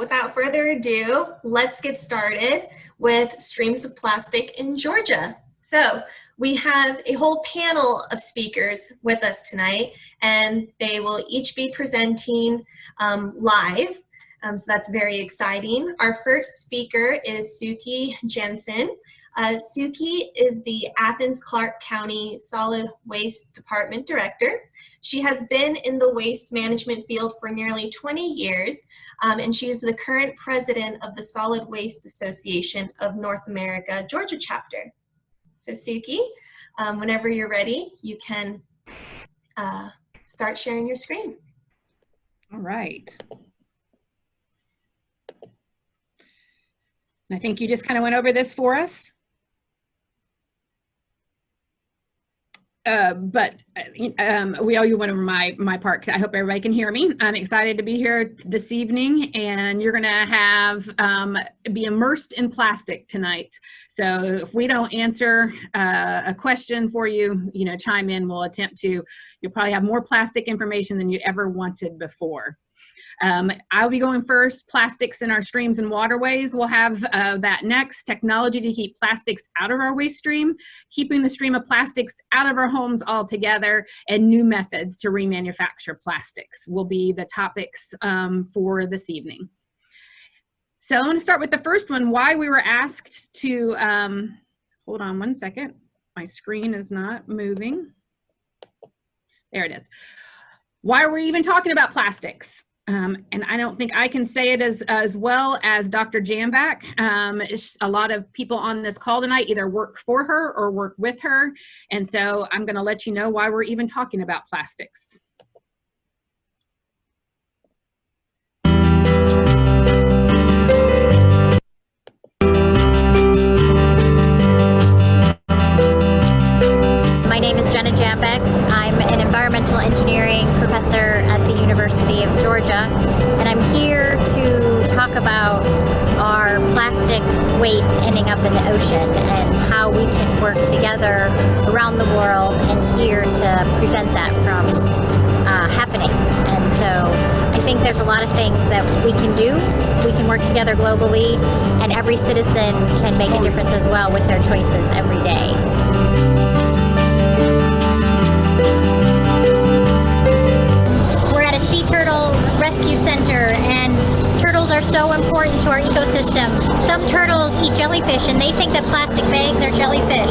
without further ado, let's get started with streams of plastic in Georgia. So we have a whole panel of speakers with us tonight, and they will each be presenting live. So that's very exciting. Our first speaker is Suki Janssen. Suki is the Athens-Clarke County Solid Waste Department Director. She has been in the waste management field for nearly 20 years, and she is the current president of the Solid Waste Association of North America, Georgia chapter. So Suki, whenever you're ready, you can start sharing your screen. All right. I think you just kind of went over this for us. But we owe you one of my part. I hope everybody can hear me. I'm excited to be here this evening, and you're going to have be immersed in plastic tonight. So if we don't answer a question for you, chime in. We'll attempt to. You'll probably have more plastic information than you ever wanted before. I'll be going first. Plastics in our streams and waterways. We'll have that next. Technology to keep plastics out of our waste stream, keeping the stream of plastics out of our homes altogether, and new methods to remanufacture plastics will be the topics for this evening. So I'm going to start with the first one, why we were asked to, hold on one second. My screen is not moving. There it is. Why are we even talking about plastics? And I don't think I can say it as well as Dr. Jambeck. A lot of people on this call tonight either work for her or work with her. And so I'm going to let you know why we're even talking about plastics. My name is Jambeck. I'm an environmental engineering professor at the University of Georgia, and I'm here to talk about our plastic waste ending up in the ocean and how we can work together around the world and here to prevent that from happening. And so I think there's a lot of things that we can do. We can work together globally, and every citizen can make a difference as well with their choices every day. Sea turtle rescue center, and turtles are so important to our ecosystem. Some turtles eat jellyfish and they think that plastic bags are jellyfish.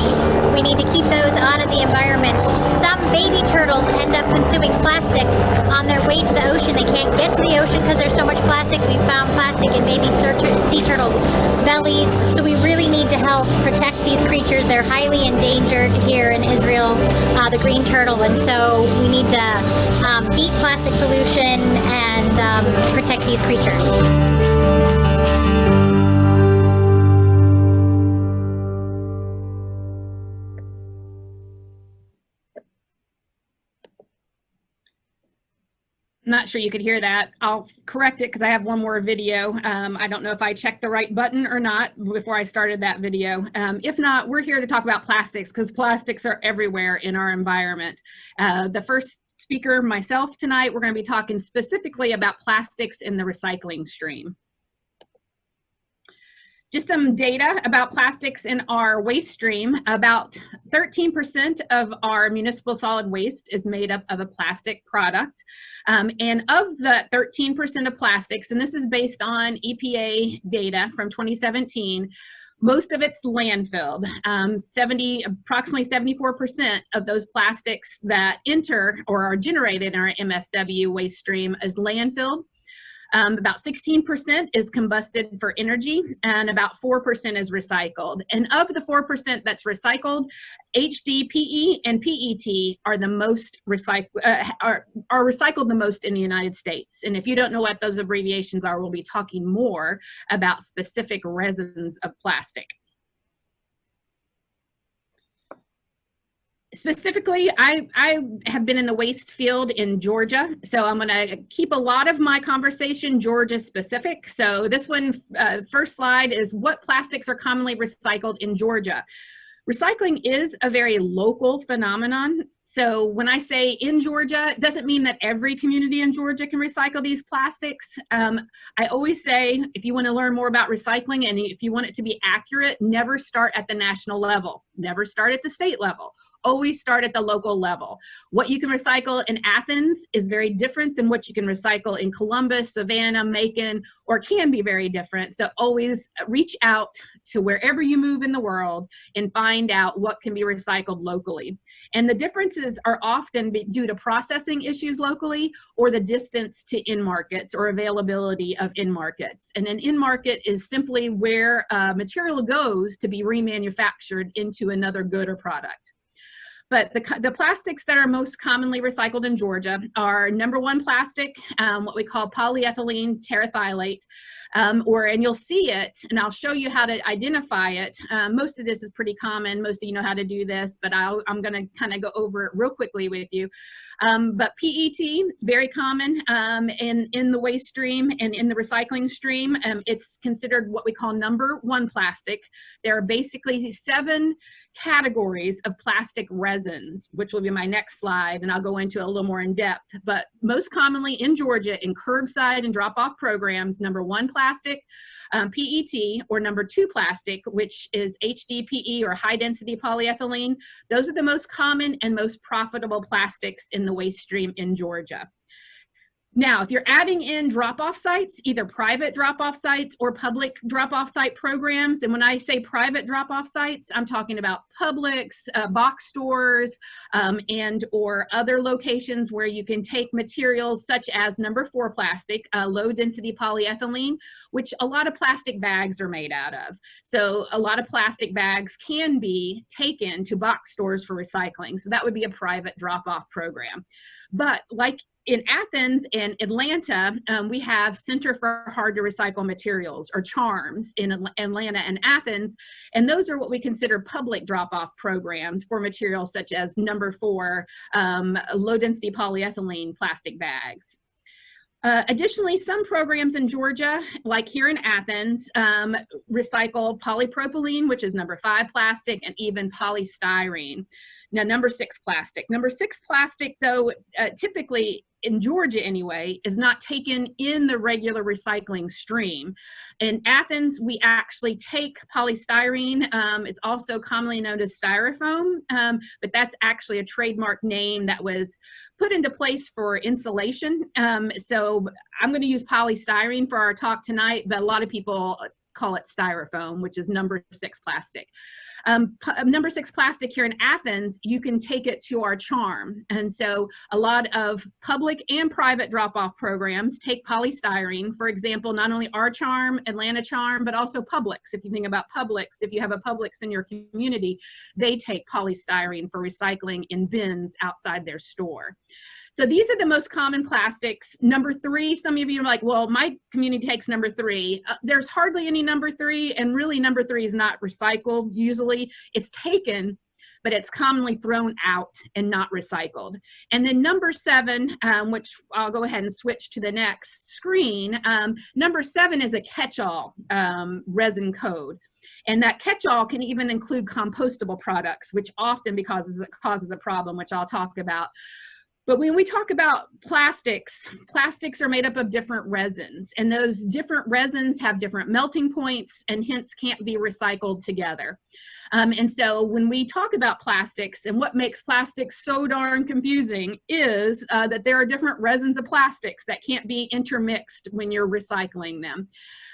We need to keep those out of the environment. Some baby turtles end up consuming plastic on their way to the ocean. They can't get to the ocean because there's so much plastic. We found plastic in baby sea turtle bellies. So we really need to help protect these creatures. They're highly endangered here in Israel, the green turtle, and so we need to beat plastic pollution and protect these creatures. Not sure you could hear that. I'll correct it because I have one more video. I don't know if I checked the right button or not before I started that video. If not, we're here to talk about plastics because plastics are everywhere in our environment. The first speaker, myself, tonight, we're going to be talking specifically about plastics in the recycling stream. Just some data about plastics in our waste stream. About 13% of our municipal solid waste is made up of a plastic product. And of the 13% of plastics, and this is based on EPA data from 2017, most of it's landfilled. Approximately 74% of those plastics that enter or are generated in our MSW waste stream is landfilled. About 16% is combusted for energy, and about 4% is recycled. And of the 4% that's recycled, HDPE and PET are the most are recycled the most in the United States. And if you don't know what those abbreviations are, we'll be talking more about specific resins of plastic. Specifically, I have been in the waste field in Georgia, so I'm going to keep a lot of my conversation Georgia specific. So this one, first slide is what plastics are commonly recycled in Georgia. Recycling is a very local phenomenon. So when I say in Georgia, it doesn't mean that every community in Georgia can recycle these plastics. I always say, if you want to learn more about recycling and if you want it to be accurate, never start at the national level, never start at the state level. Always start at the local level. What you can recycle in Athens is very different than what you can recycle in Columbus, Savannah, Macon, or can be very different. So always reach out to wherever you move in the world and find out what can be recycled locally. And the differences are often due to processing issues locally or the distance to in-markets or availability of in-markets. And an in-market is simply where material goes to be remanufactured into another good or product. But the plastics that are most commonly recycled in Georgia are number one plastic, what we call polyethylene terephthalate, and you'll see it, and I'll show you how to identify it. Most of this is pretty common. Most of you know how to do this, but I'm going to kind of go over it real quickly with you. But PET, very common in the waste stream and in the recycling stream. It's considered what we call number one plastic. There are basically 7 categories of plastic resins, which will be my next slide, and I'll go into a little more in depth. But most commonly in Georgia, in curbside and drop-off programs, number one plastic, PET, or number 2 plastic, which is HDPE or high-density polyethylene. Those are the most common and most profitable plastics in the waste stream in Georgia. Now, if you're adding in drop-off sites, either private drop-off sites or public drop-off site programs, and when I say private drop-off sites, I'm talking about Publix, box stores, and or other locations where you can take materials such as number 4 plastic, low-density polyethylene, which a lot of plastic bags are made out of. So a lot of plastic bags can be taken to box stores for recycling. So that would be a private drop-off program. But like in Athens and Atlanta, we have Center for Hard to Recycle Materials, or CHARMS, in Atlanta and Athens, and those are what we consider public drop-off programs for materials such as number 4 low-density polyethylene plastic bags. Additionally, some programs in Georgia, like here in Athens, recycle polypropylene, which is number 5 plastic, and even polystyrene. Now, number 6 plastic. Number 6 plastic, though, typically in Georgia anyway, is not taken in the regular recycling stream. In Athens, we actually take polystyrene. It's also commonly known as styrofoam, but that's actually a trademark name that was put into place for insulation. So I'm going to use polystyrene for our talk tonight, but a lot of people call it styrofoam, which is number 6 plastic. Number 6 plastic here in Athens, you can take it to our CHARM. And so a lot of public and private drop-off programs take polystyrene. For example, not only our CHARM, Atlanta CHARM, but also Publix. If you think about Publix, if you have a Publix in your community, they take polystyrene for recycling in bins outside their store. So these are the most common plastics. Number 3, some of you are like, well, my community takes number 3. There's hardly any number 3, and really number 3 is not recycled usually. It's taken, but it's commonly thrown out and not recycled. And then number 7, which I'll go ahead and switch to the next screen, number 7 is a catch-all resin code. And that catch-all can even include compostable products, which often causes a problem, which I'll talk about. But when we talk about plastics, plastics are made up of different resins, and those different resins have different melting points and hence can't be recycled together. And so when we talk about plastics, and what makes plastics so darn confusing is that there are different resins of plastics that can't be intermixed when you're recycling them.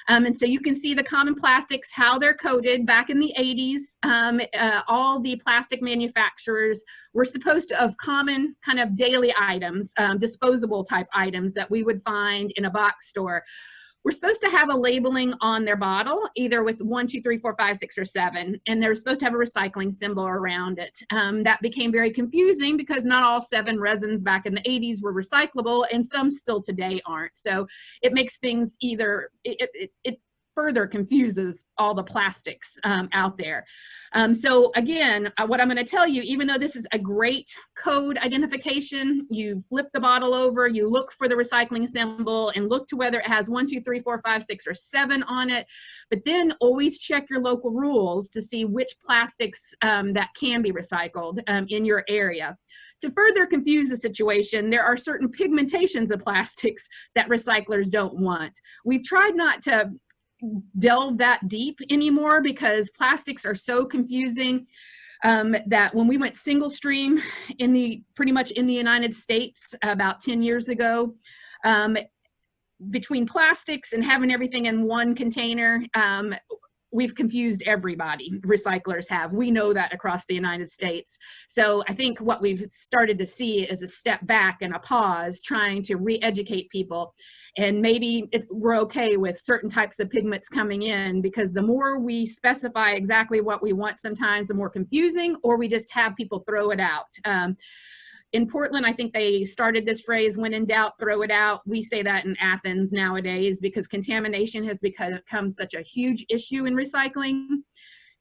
And so you can see the common plastics, how they're coded. Back in the 80s, all the plastic manufacturers were supposed to have common kind of daily items, disposable type items that we would find in a box store. We're supposed to have a labeling on their bottle, either with 1, 2, 3, 4, 5, 6, or 7, and they're supposed to have a recycling symbol around it. That became very confusing because not all 7 resins back in the 80s were recyclable, and some still today aren't. So it makes things either, it further confuses all the plastics out there. So again, what I'm going to tell you, even though this is a great code identification, you flip the bottle over, you look for the recycling symbol and look to whether it has 1, 2, 3, 4, 5, 6, or 7 on it. But then always check your local rules to see which plastics that can be recycled in your area. To further confuse the situation, there are certain pigmentations of plastics that recyclers don't want. We've tried not to delve that deep anymore because plastics are so confusing that when we went single stream pretty much in the United States about 10 years ago, between plastics and having everything in one container, we've confused everybody. Recyclers have. We know that across the United States. So I think what we've started to see is a step back and a pause, trying to re-educate people. And maybe we're okay with certain types of pigments coming in, because the more we specify exactly what we want, sometimes the more confusing, or we just have people throw it out. In Portland, I think they started this phrase, when in doubt, throw it out. We say that in Athens nowadays because contamination has become such a huge issue in recycling.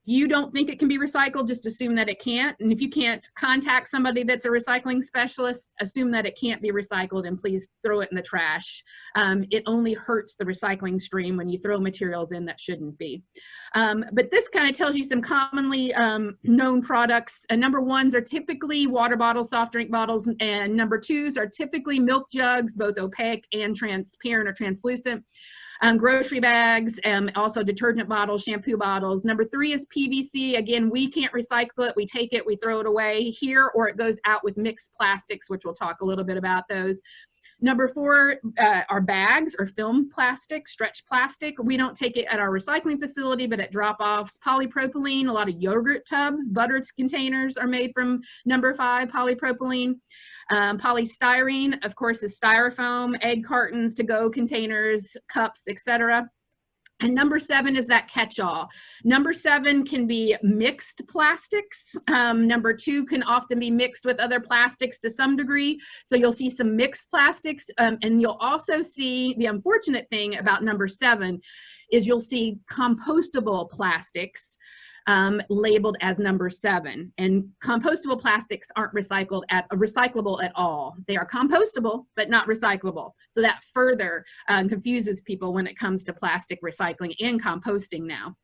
If you don't think it can be recycled, just assume that it can't. And if you can't contact somebody that's a recycling specialist, assume that it can't be recycled and please throw it in the trash. It only hurts the recycling stream when you throw materials in that shouldn't be. But this kind of tells you some commonly known products. Number 1s are typically water bottles, soft drink bottles, and number 2s are typically milk jugs, both opaque and transparent or translucent. Grocery bags, also detergent bottles, shampoo bottles. Number 3 is PVC. Again, we can't recycle it. We take it, we throw it away here, or it goes out with mixed plastics, which we'll talk a little bit about those. Number 4 are bags or film plastic, stretch plastic. We don't take it at our recycling facility, but at drop-offs. Polypropylene, a lot of yogurt tubs, butter containers are made from number 5, polypropylene. Polystyrene, of course, is styrofoam, egg cartons, to-go containers, cups, etc. And number 7 is that catch-all. Number 7 can be mixed plastics. Number 2 can often be mixed with other plastics to some degree. So you'll see some mixed plastics, and you'll also see, the unfortunate thing about number 7 is you'll see compostable plastics labeled as number 7, and compostable plastics aren't recyclable at all. They are compostable, but not recyclable. So that further confuses people when it comes to plastic recycling and composting now.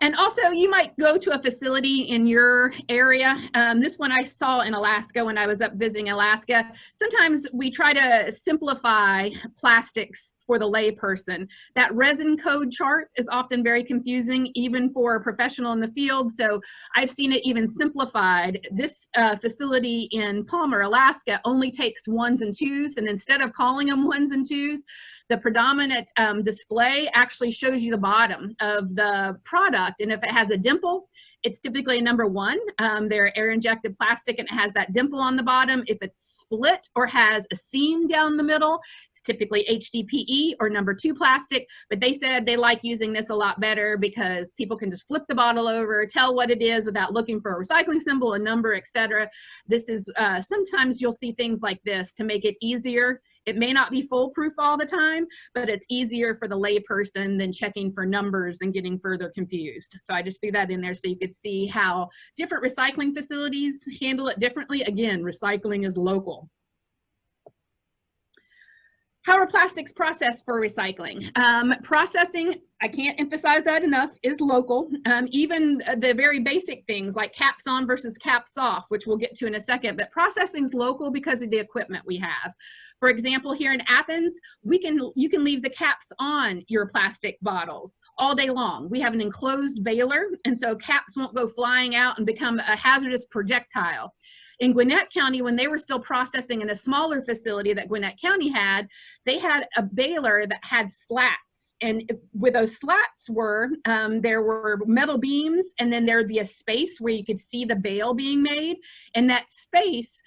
And also, you might go to a facility in your area. This one I saw in Alaska when I was up visiting Alaska. Sometimes we try to simplify plastics for the layperson. That resin code chart is often very confusing, even for a professional in the field. So I've seen it even simplified. This facility in Palmer, Alaska, only takes 1s and 2s, and instead of calling them 1s and 2s, the predominant display actually shows you the bottom of the product. And if it has a dimple, it's typically a number 1. They're air injected plastic and it has that dimple on the bottom. If it's split or has a seam down the middle, it's typically HDPE or number 2 plastic. But they said they like using this a lot better because people can just flip the bottle over, tell what it is without looking for a recycling symbol, a number, etc. This is, sometimes you'll see things like this to make it easier. It may not be foolproof all the time, but it's easier for the layperson than checking for numbers and getting further confused. So I just threw that in there so you could see how different recycling facilities handle it differently. Again, recycling is local. How are plastics processed for recycling? Processing, I can't emphasize that enough, is local. Even the very basic things like caps on versus caps off, which we'll get to in a second, but processing is local because of the equipment we have. For example, here in Athens, you can leave the caps on your plastic bottles all day long. We have an enclosed baler, and so caps won't go flying out and become a hazardous projectile. In Gwinnett County, when they were still processing in a smaller facility that Gwinnett County had, they had a baler that had slats. And where those slats were, there were metal beams, and then there would be a space where you could see the bale being made. And that space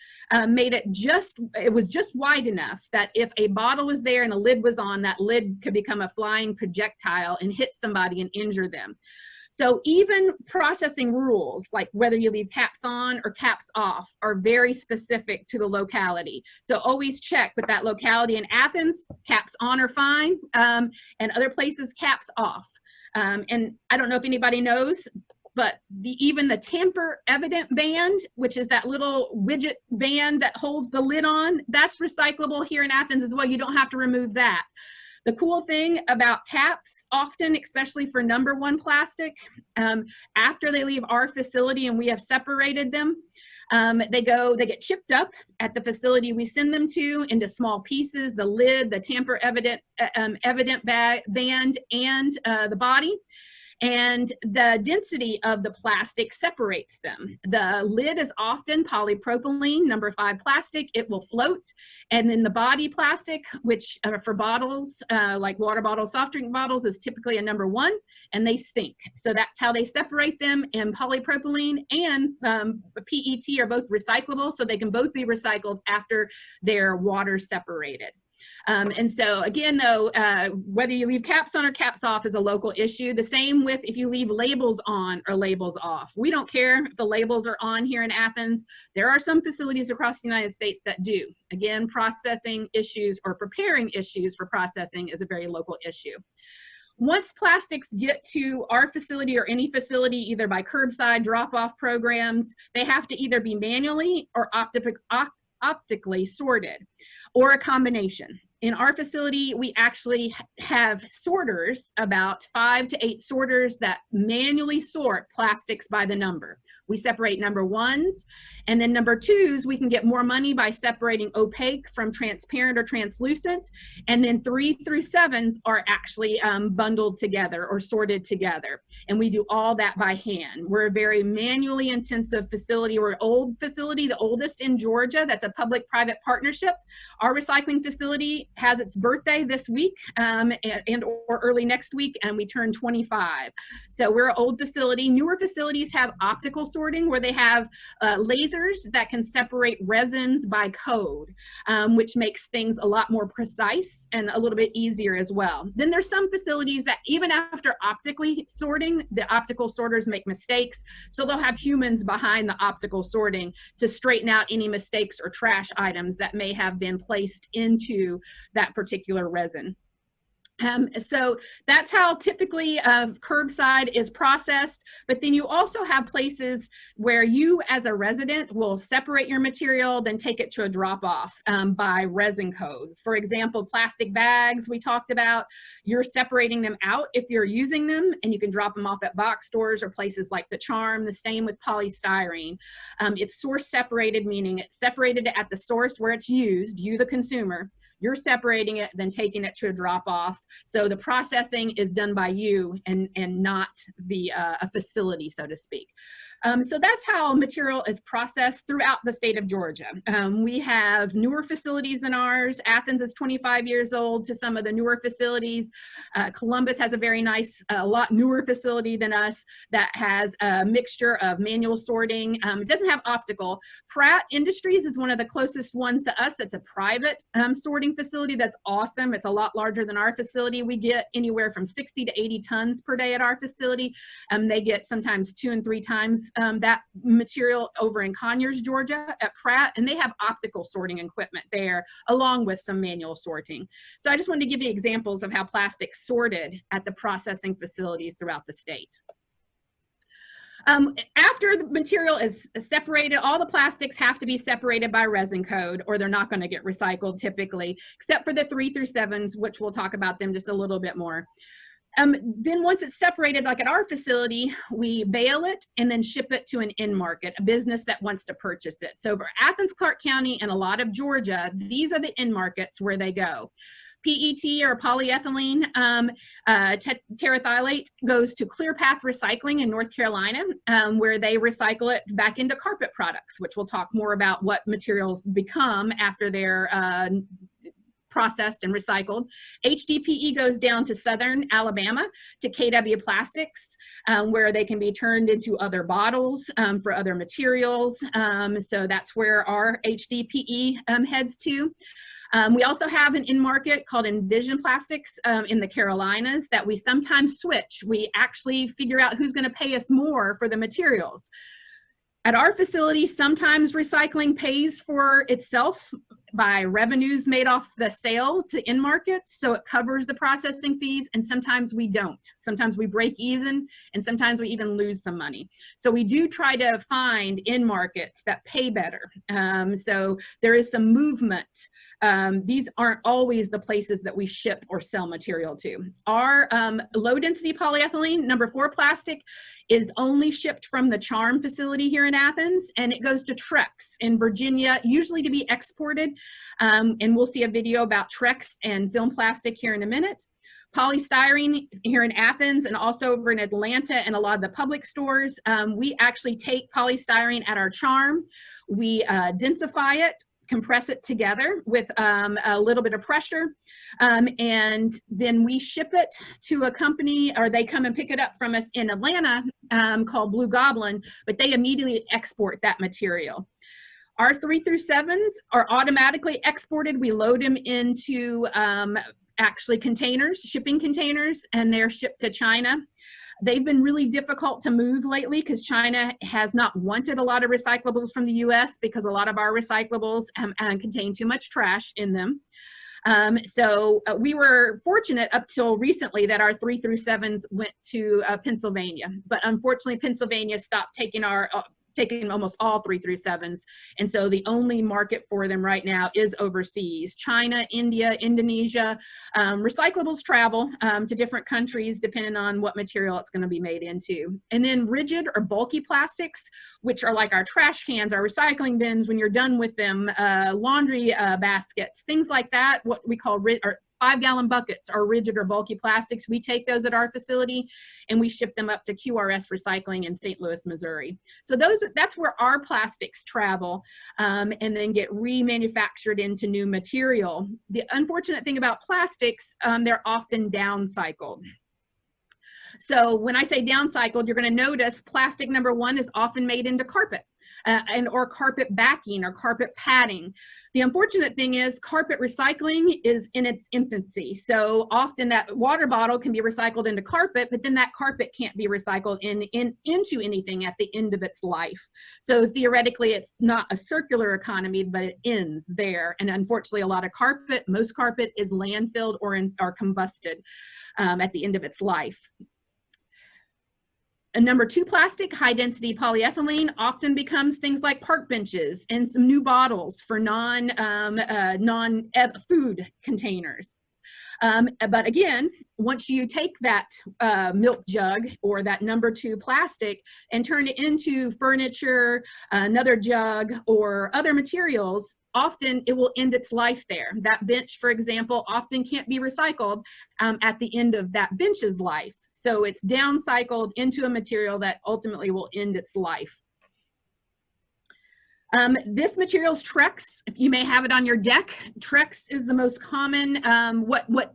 made it was just wide enough that if a bottle was there and a lid was on, that lid could become a flying projectile and hit somebody and injure them. So even processing rules, like whether you leave caps on or caps off, are very specific to the locality. So always check with that locality. In Athens, caps on are fine, and other places, caps off. And I don't know if anybody knows, but even the tamper evident band, which is that little widget band that holds the lid on, that's recyclable here in Athens as well. You don't have to remove that. The cool thing about caps, often, especially for #1 plastic, after they leave our facility and we have separated them, they get chipped up at the facility we send them to into small pieces, the lid, the tamper evident band, and the body. And the density of the plastic separates them. The lid is often polypropylene, #5 plastic. It will float. And then the body plastic, which for bottles, like water bottles, soft drink bottles, is typically a #1, and they sink. So that's how they separate them. And polypropylene and PET are both recyclable, so they can both be recycled after they're water separated. And so again, though, whether you leave caps on or caps off is a local issue. The same with if you leave labels on or labels off. We don't care if the labels are on here in Athens. There are some facilities across the United States that do. Again, processing issues or preparing issues for processing is a very local issue. Once plastics get to our facility or any facility, either by curbside drop-off programs, they have to either be manually or optically sorted, or a combination. In our facility, we actually have sorters, about 5 to 8 sorters that manually sort plastics by the number. We separate #1s, and then #2s, we can get more money by separating opaque from transparent or translucent, and then 3 through 7s are actually bundled together or sorted together. And we do all that by hand. We're a very manually intensive facility. We're an old facility, the oldest in Georgia. That's a public-private partnership. Our recycling facility has its birthday this week and or early next week, and we turn 25. So we're an old facility. Newer facilities have optical sorting, where they have lasers that can separate resins by code, which makes things a lot more precise and a little bit easier as well. Then there's some facilities that even after optically sorting, the optical sorters make mistakes, so they'll have humans behind the optical sorting to straighten out any mistakes or trash items that may have been placed into that particular resin. So that's how typically curbside is processed. But then you also have places where you as a resident will separate your material, then take it to a drop-off by resin code. For example, plastic bags we talked about, you're separating them out if you're using them, and you can drop them off at box stores or places like the Charm. The same with polystyrene. It's source separated, meaning it's separated at the source where it's used, you the consumer. You're separating it, then taking it to a drop-off. So the processing is done by you and not a facility, so to speak. So that's how material is processed throughout the state of Georgia. We have newer facilities than ours. Athens is 25 years old to some of the newer facilities. Columbus has a very nice, a lot newer facility than us that has a mixture of manual sorting. It doesn't have optical. Pratt Industries is one of the closest ones to us. It's a private sorting facility that's awesome. It's a lot larger than our facility. We get anywhere from 60 to 80 tons per day at our facility. They get sometimes 2 and 3 times that material over in Conyers, Georgia at Pratt, and they have optical sorting equipment there along with some manual sorting. So I just wanted to give you examples of how plastic's sorted at the processing facilities throughout the state. After the material is separated, all the plastics have to be separated by resin code, or they're not going to get recycled typically, except for the 3 through 7s, which we'll talk about them just a little bit more. Then once it's separated, like at our facility, we bale it and then ship it to an end market, a business that wants to purchase it. So for Athens-Clarke County and a lot of Georgia, these are the end markets where they go. PET or polyethylene terephthalate goes to Clear Path Recycling in North Carolina, where they recycle it back into carpet products, which we'll talk more about what materials become after they're processed and recycled. HDPE goes down to Southern Alabama to KW Plastics, where they can be turned into other bottles for other materials. So that's where our HDPE heads to. We also have an in-market called Envision Plastics in the Carolinas that we sometimes switch. We actually figure out who's going to pay us more for the materials. At our facility, sometimes recycling pays for itself by revenues made off the sale to end markets, so it covers the processing fees, and sometimes we don't. Sometimes we break even, and sometimes we even lose some money. So we do try to find end markets that pay better. So there is some movement. These aren't always the places that we ship or sell material to. Our low density polyethylene, number 4 plastic, is only shipped from the Charm facility here in Athens, and it goes to Trex in Virginia, usually to be exported. And we'll see a video about Trex and film plastic here in a minute. Polystyrene here in Athens and also over in Atlanta and a lot of the public stores. We actually take polystyrene at our Charm. We densify it, compress it together with a little bit of pressure, and then we ship it to a company, or they come and pick it up from us in Atlanta called Blue Goblin, but they immediately export that material. Our 3 through 7s are automatically exported. We load them into actually containers, shipping containers, and they're shipped to China. They've been really difficult to move lately because China has not wanted a lot of recyclables from the US because a lot of our recyclables contain too much trash in them. So we were fortunate up till recently that our 3 through 7s went to Pennsylvania, but unfortunately Pennsylvania stopped taking almost all 3 through 7s. And so the only market for them right now is overseas. China, India, Indonesia. Recyclables travel to different countries depending on what material it's going to be made into. And then rigid or bulky plastics, which are like our trash cans, our recycling bins when you're done with them, laundry baskets, things like that, what we call 5-gallon buckets are rigid or bulky plastics. We take those at our facility and we ship them up to QRS Recycling in St. Louis, Missouri. So that's where our plastics travel and then get remanufactured into new material. The unfortunate thing about plastics, they're often downcycled. So when I say downcycled, you're going to notice plastic number 1 is often made into carpet. Or carpet backing or carpet padding. The unfortunate thing is carpet recycling is in its infancy. So often that water bottle can be recycled into carpet, but then that carpet can't be recycled into anything at the end of its life. So theoretically, it's not a circular economy, but it ends there. And unfortunately, a lot of carpet, most carpet is landfilled or combusted at the end of its life. A number 2 plastic, high density polyethylene, often becomes things like park benches and some new bottles for non-food containers. But again, once you take that milk jug or that number 2 plastic and turn it into furniture, another jug, or other materials, often it will end its life there. That bench, for example, often can't be recycled at the end of that bench's life. So it's downcycled into a material that ultimately will end its life. This material is Trex. If you may have it on your deck, Trex is the most common, what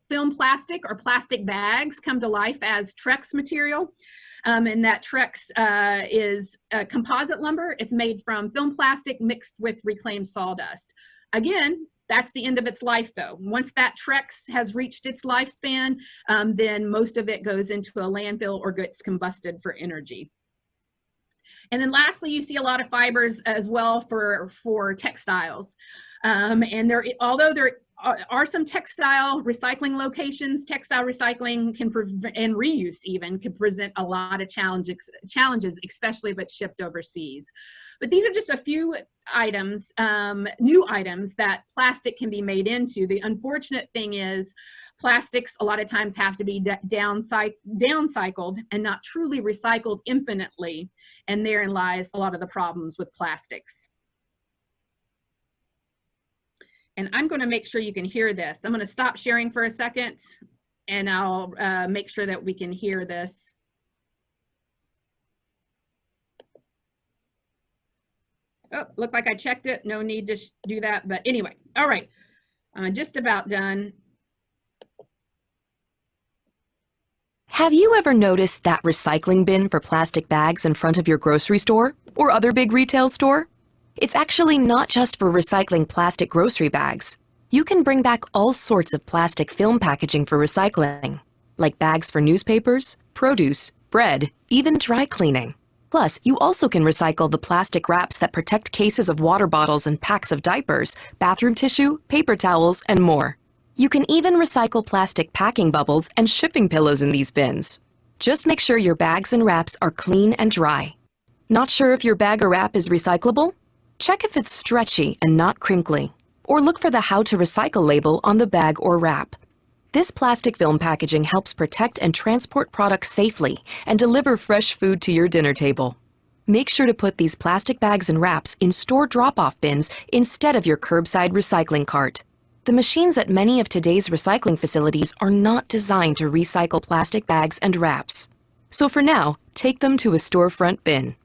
film plastic or plastic bags come to life as Trex material. And that Trex is composite lumber. It's made from film plastic mixed with reclaimed sawdust. Again, that's the end of its life though. Once that Trex has reached its lifespan, then most of it goes into a landfill or gets combusted for energy. And then lastly, you see a lot of fibers as well for textiles. And although there are some textile recycling locations, textile recycling and reuse even can present a lot of challenges, especially if it's shipped overseas. But these are just a few items, new items that plastic can be made into. The unfortunate thing is plastics a lot of times have to be downcycled and not truly recycled infinitely. And therein lies a lot of the problems with plastics. And I'm going to make sure you can hear this. I'm going to stop sharing for a second and I'll make sure that we can hear this. Oh, looked like I checked it. No need to do that. But anyway, all right. Just about done. Have you ever noticed that recycling bin for plastic bags in front of your grocery store or other big retail store? It's actually not just for recycling plastic grocery bags. You can bring back all sorts of plastic film packaging for recycling, like bags for newspapers, produce, bread, even dry cleaning. Plus, you also can recycle the plastic wraps that protect cases of water bottles and packs of diapers, bathroom tissue, paper towels, and more. You can even recycle plastic packing bubbles and shipping pillows in these bins. Just make sure your bags and wraps are clean and dry. Not sure if your bag or wrap is recyclable? Check if it's stretchy and not crinkly, or look for the How to Recycle label on the bag or wrap. This plastic film packaging helps protect and transport products safely and deliver fresh food to your dinner table. Make sure to put these plastic bags and wraps in store drop-off bins instead of your curbside recycling cart. The machines at many of today's recycling facilities are not designed to recycle plastic bags and wraps. So for now, take them to a storefront bin.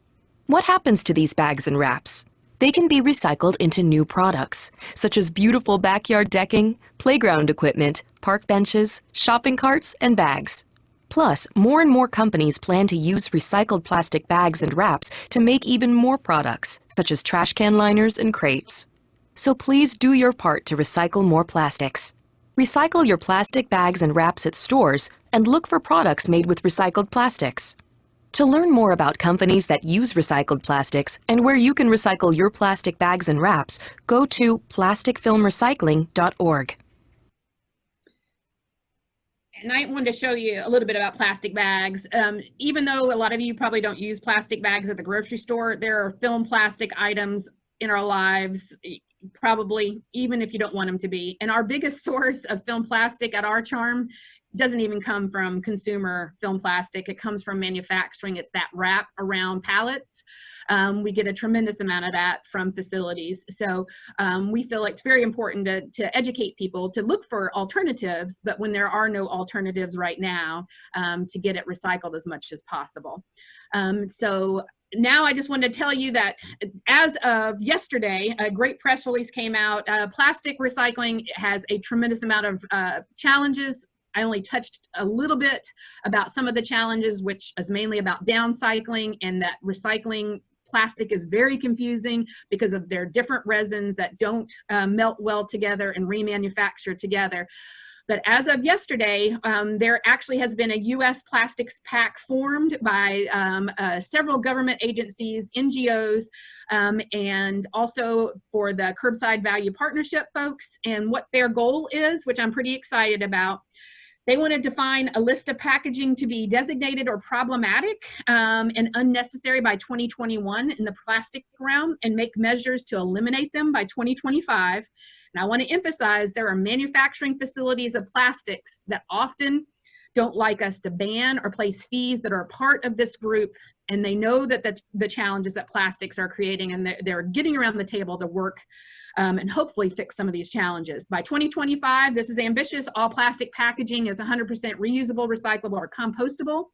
What happens to these bags and wraps? They can be recycled into new products, such as beautiful backyard decking, playground equipment, park benches, shopping carts, and bags. Plus, more and more companies plan to use recycled plastic bags and wraps to make even more products, such as trash can liners and crates. So please do your part to recycle more plastics. Recycle your plastic bags and wraps at stores and look for products made with recycled plastics. To learn more about companies that use recycled plastics and where you can recycle your plastic bags and wraps, go to plasticfilmrecycling.org. And I wanted to show you a little bit about plastic bags. Even though a lot of you probably don't use plastic bags at the grocery store, there are film plastic items in our lives, probably even if you don't want them to be. And our biggest source of film plastic at our charm doesn't even come from consumer film plastic. It comes from manufacturing. It's that wrap around pallets. We get a tremendous amount of that from facilities. So we feel like it's very important to educate people to look for alternatives, but when there are no alternatives right now, to get it recycled as much as possible. So now I just wanted to tell you that as of yesterday, a great press release came out. Plastic recycling has a tremendous amount of challenges. I only touched a little bit about some of the challenges, which is mainly about downcycling, and that recycling plastic is very confusing because of their different resins that don't melt well together and remanufacture together. But as of yesterday, there actually has been a U.S. plastics pact formed by several government agencies, NGOs, and also for the Curbside Value Partnership folks. And what their goal is, which I'm pretty excited about, they want to define a list of packaging to be designated or problematic and unnecessary by 2021 in the plastic realm, and make measures to eliminate them by 2025. And I want to emphasize there are manufacturing facilities of plastics that often don't like us to ban or place fees that are a part of this group, and they know that the challenges that plastics are creating, and they're getting around the table to work and hopefully fix some of these challenges. By 2025, this is ambitious. All plastic packaging is 100% reusable, recyclable, or compostable.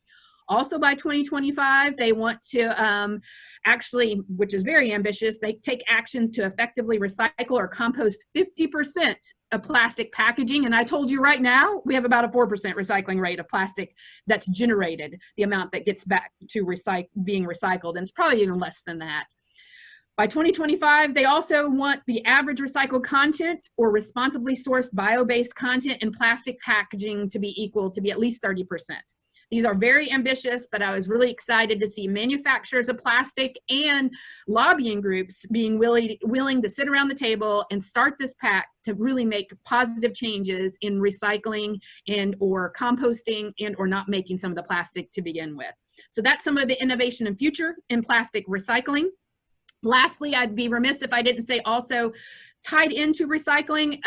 Also by 2025, they want to actually, which is very ambitious, they take actions to effectively recycle or compost 50% of plastic packaging. And I told you right now, we have about a 4% recycling rate of plastic that's generated, the amount that gets back to being recycled, and it's probably even less than that. By 2025, they also want the average recycled content or responsibly sourced bio-based content in plastic packaging to be equal to be at least 30%. These are very ambitious, but I was really excited to see manufacturers of plastic and lobbying groups being willing to sit around the table and start this pact to really make positive changes in recycling and or composting and or not making some of the plastic to begin with. So that's some of the innovation and future in plastic recycling. Lastly, I'd be remiss if I didn't say also tied into recycling,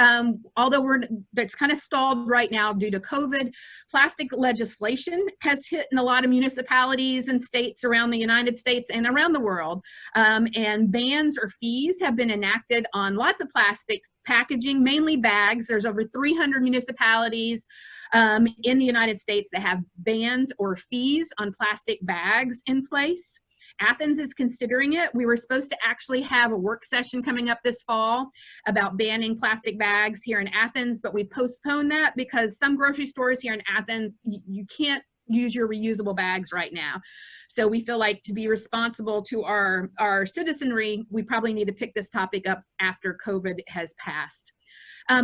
although that's kind of stalled right now due to COVID, plastic legislation has hit in a lot of municipalities and states around the United States and around the world. And bans or fees have been enacted on lots of plastic packaging, mainly bags. There's over 300 municipalities in the United States that have bans or fees on plastic bags in place. Athens is considering it. We were supposed to actually have a work session coming up this fall about banning plastic bags here in Athens, but we postponed that because some grocery stores here in Athens, you can't use your reusable bags right now. So we feel like to be responsible to our citizenry, we probably need to pick this topic up after COVID has passed.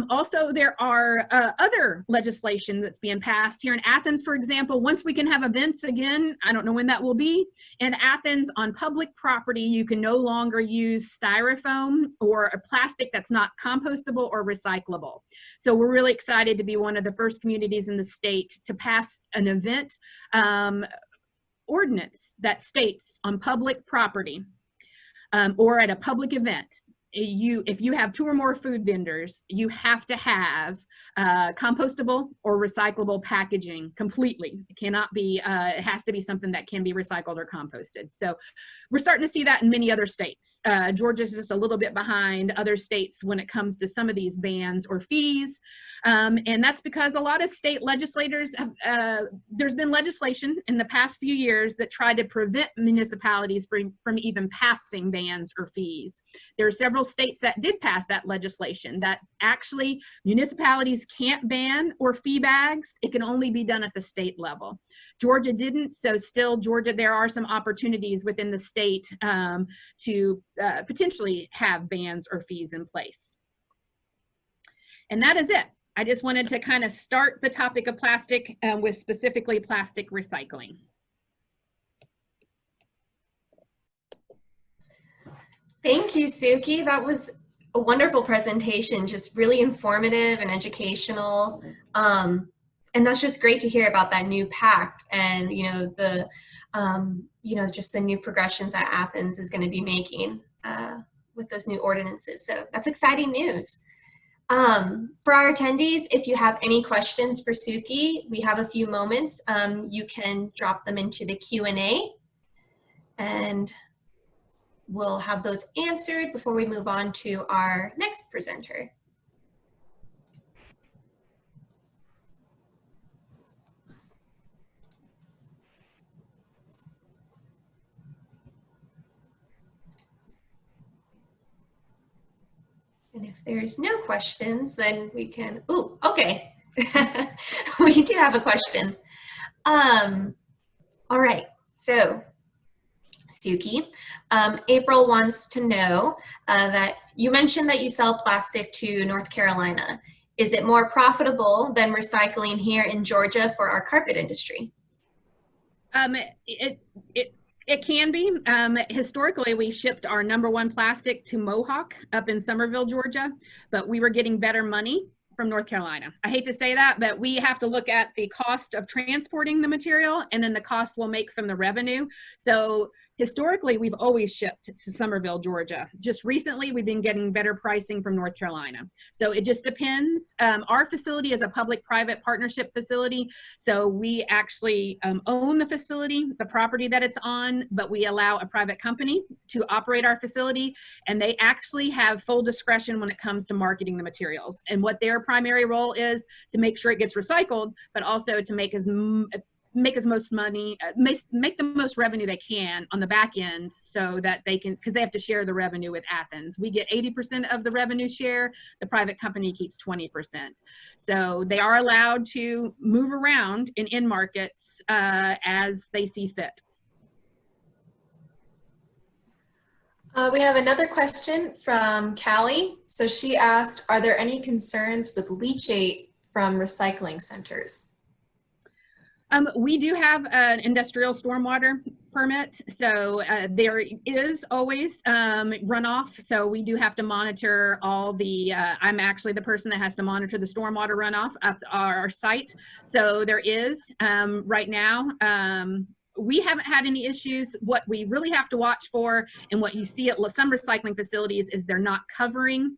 Also, there are other legislation that's being passed here in Athens, for example. Once we can have events again, I don't know when that will be, in Athens on public property, you can no longer use styrofoam or a plastic that's not compostable or recyclable. So we're really excited to be one of the first communities in the state to pass an event ordinance that states on public property or at a public event, if you have 2 or more food vendors, you have to have compostable or recyclable packaging completely. It cannot be, it has to be something that can be recycled or composted. So we're starting to see that in many other states. Georgia's just a little bit behind other states when it comes to some of these bans or fees. And that's because a lot of state legislators have, there's been legislation in the past few years that tried to prevent municipalities from even passing bans or fees. There are several states that did pass that legislation that actually municipalities can't ban or fee bags. It can only be done at the state level. Georgia didn't, so still Georgia, there are some opportunities within the state to potentially have bans or fees in place. And that is it. I just wanted to kind of start the topic of plastic with specifically plastic recycling. Thank you, Suki. That was a wonderful presentation, just really informative and educational. And that's just great to hear about that new pact and, the, just the new progressions that Athens is going to be making with those new ordinances. So that's exciting news. For our attendees, if you have any questions for Suki, we have a few moments. You can drop them into the Q&A and we'll have those answered before we move on to our next presenter. And if there's no questions, then we can, ooh, okay. We do have a question. All right, so Suki, April wants to know that you mentioned that you sell plastic to North Carolina. Is it more profitable than recycling here in Georgia for our carpet industry? It can be. Historically, we shipped our #1 plastic to Mohawk up in Summerville, Georgia, but we were getting better money from North Carolina. I hate to say that, but we have to look at the cost of transporting the material and then the cost we'll make from the revenue. So historically, we've always shipped to Summerville, Georgia. Just recently, we've been getting better pricing from North Carolina. So it just depends. Our facility is a public-private partnership facility. So we actually own the facility, the property that it's on, but we allow a private company to operate our facility. And they actually have full discretion when it comes to marketing the materials. And what their primary role is to make sure it gets recycled, but also to make as most money, make the most revenue they can on the back end so that they can, because they have to share the revenue with Athens. We get 80% of the revenue share, the private company keeps 20%. So they are allowed to move around in end markets as they see fit. We have another question from Callie. So she asked, are there any concerns with leachate from recycling centers? We do have an industrial stormwater permit, so there is always runoff. So we do have to monitor all the, I'm actually the person that has to monitor the stormwater runoff at our site. So there is right now, we haven't had any issues. What we really have to watch for and what you see at some recycling facilities is they're not covering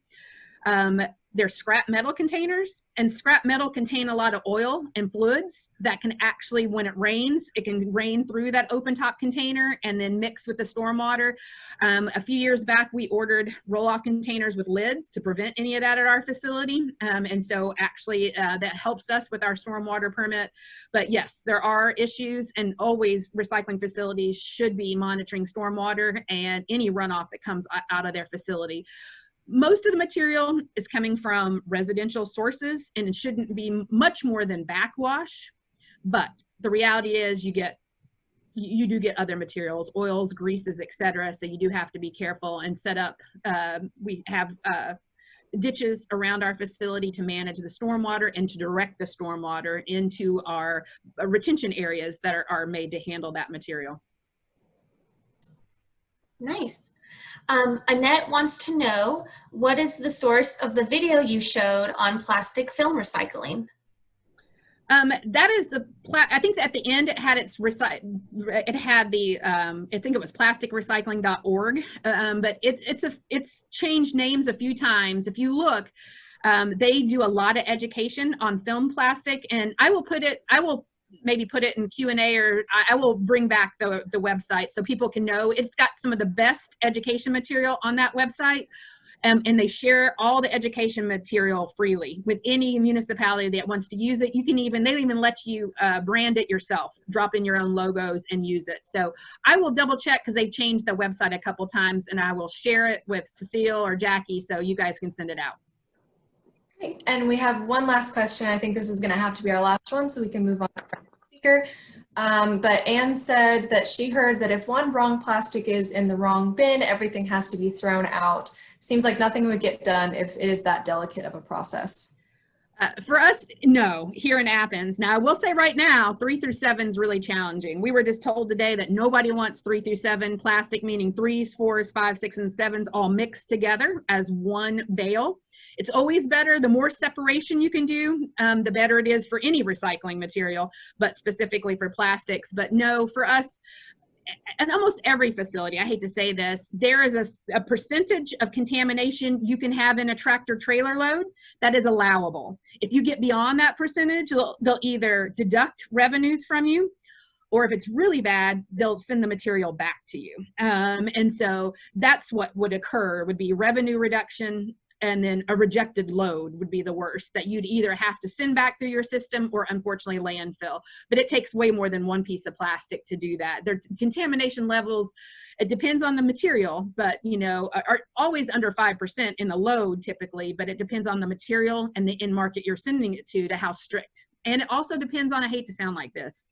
their scrap metal containers, and scrap metal contain a lot of oil and fluids that can actually, when it rains, it can rain through that open top container and then mix with the stormwater. A few years back, we ordered roll-off containers with lids to prevent any of that at our facility. And so actually that helps us with our stormwater permit. But yes, there are issues, and always recycling facilities should be monitoring stormwater and any runoff that comes out of their facility. Most of the material is coming from residential sources, and it shouldn't be much more than backwash. But the reality is you do get other materials, oils, greases, etc. So you do have to be careful and set up. We have ditches around our facility to manage the stormwater and to direct the stormwater into our retention areas that are made to handle that material. Nice. Annette wants to know, what is the source of the video you showed on plastic film recycling? That is I think at the end it had it had the, I think it was plasticrecycling.org, but it's changed names a few times. If you look, they do a lot of education on film plastic, and I will maybe put it in Q&A, or I will bring back the website so people can know. It's got some of the best education material on that website. And they share all the education material freely with any municipality that wants to use it. They'll even let you brand it yourself, drop in your own logos and use it. So I will double check, because they've changed the website a couple times, and I will share it with Cecile or Jackie so you guys can send it out. Great. And we have one last question. I think this is going to have to be our last one, so we can move on to our next speaker. But Anne said that she heard that if one wrong plastic is in the wrong bin, everything has to be thrown out. Seems like nothing would get done if it is that delicate of a process. For us, no, here in Athens. Now, I will say right now, 3 through 7 is really challenging. We were just told today that nobody wants 3 through 7 plastic, meaning 3s, 4s, 5s, 6s, and 7s all mixed together as one bale. It's always better, the more separation you can do, the better it is for any recycling material, but specifically for plastics. But no, for us, and almost every facility, I hate to say this, there is a percentage of contamination you can have in a tractor trailer load that is allowable. If you get beyond that percentage, they'll either deduct revenues from you, or if it's really bad, they'll send the material back to you. And so that's what would occur, would be revenue reduction, and then a rejected load would be the worst, that you'd either have to send back through your system or unfortunately landfill. But it takes way more than one piece of plastic to do that. Their contamination levels, it depends on the material, but are always under 5% in the load typically, but it depends on the material and the end market you're sending it to how strict. And it also depends on, I hate to sound like this,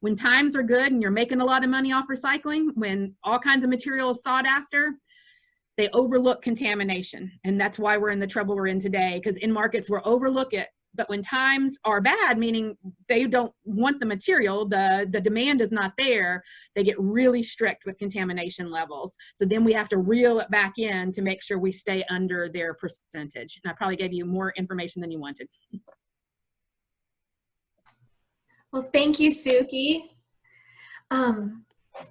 when times are good and you're making a lot of money off recycling, when all kinds of material is sought after, they overlook contamination. And that's why we're in the trouble we're in today, because in markets we'll overlook it. But when times are bad, meaning they don't want the material, the demand is not there, they get really strict with contamination levels. So then we have to reel it back in to make sure we stay under their percentage. And I probably gave you more information than you wanted. Well, thank you, Suki.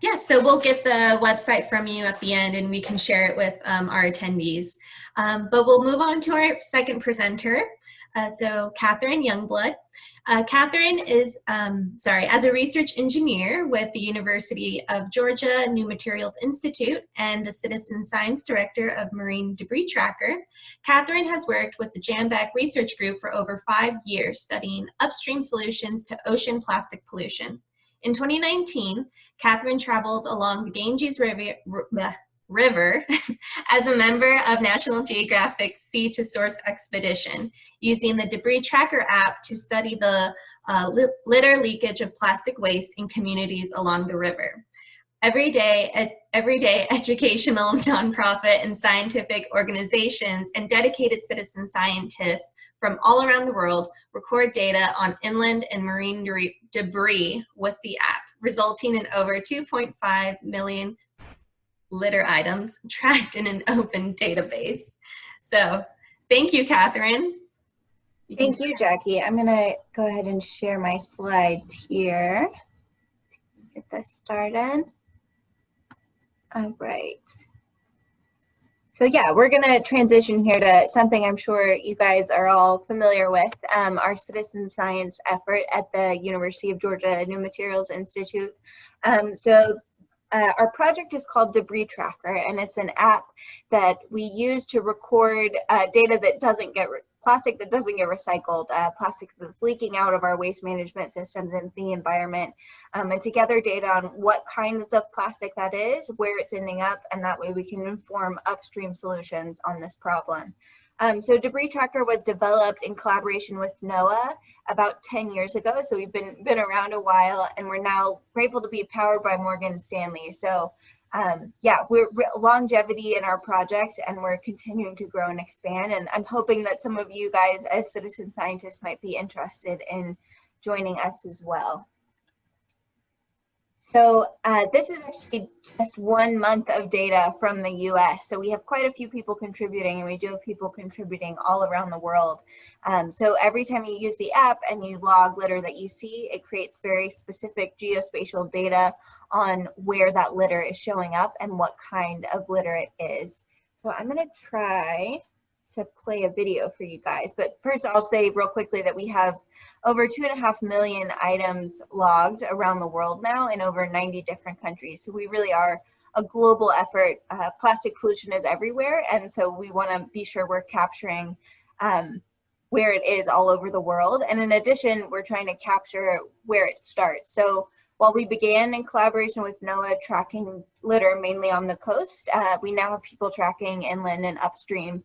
Yes, so we'll get the website from you at the end, and we can share it with our attendees. But we'll move on to our second presenter. So Kathryn Youngblood. Kathryn is, as a research engineer with the University of Georgia New Materials Institute and the Citizen Science Director of Marine Debris Tracker, Kathryn has worked with the Jambeck Research Group for over 5 years, studying upstream solutions to ocean plastic pollution. In 2019, Kathryn traveled along the Ganges River as a member of National Geographic's Sea to Source expedition, using the Debris Tracker app to study the litter leakage of plastic waste in communities along the river. Everyday educational, nonprofit, and scientific organizations and dedicated citizen scientists from all around the world record data on inland and marine debris with the app, resulting in over 2.5 million litter items tracked in an open database. So thank you, Kathryn. Thank you, Jackie. I'm gonna go ahead and share my slides here. Get this started. All right. So yeah, we're gonna transition here to something I'm sure you guys are all familiar with, our citizen science effort at the University of Georgia New Materials Institute. Our project is called Debris Tracker, and it's an app that we use to record data that doesn't get plastic that doesn't get recycled, plastic that's leaking out of our waste management systems and the environment, and to gather data on what kinds of plastic that is, where it's ending up, and that way we can inform upstream solutions on this problem. So Debris Tracker was developed in collaboration with NOAA about 10 years ago. So we've been around a while, and we're now grateful to be powered by Morgan Stanley. So yeah, we're longevity in our project, and we're continuing to grow and expand. And I'm hoping that some of you guys as citizen scientists might be interested in joining us as well. So this is actually just 1 month of data from the US. So we have quite a few people contributing, and we do have people contributing all around the world. So every time you use the app and you log litter that you see, it creates very specific geospatial data on where that litter is showing up and what kind of litter it is. So I'm gonna try to play a video for you guys. But first I'll say real quickly that we have over 2.5 million items logged around the world now in over 90 different countries. So we really are a global effort. Plastic pollution is everywhere, and so we want to be sure we're capturing where it is all over the world. And in addition, we're trying to capture where it starts. So while we began in collaboration with NOAA tracking litter mainly on the coast, we now have people tracking inland and upstream,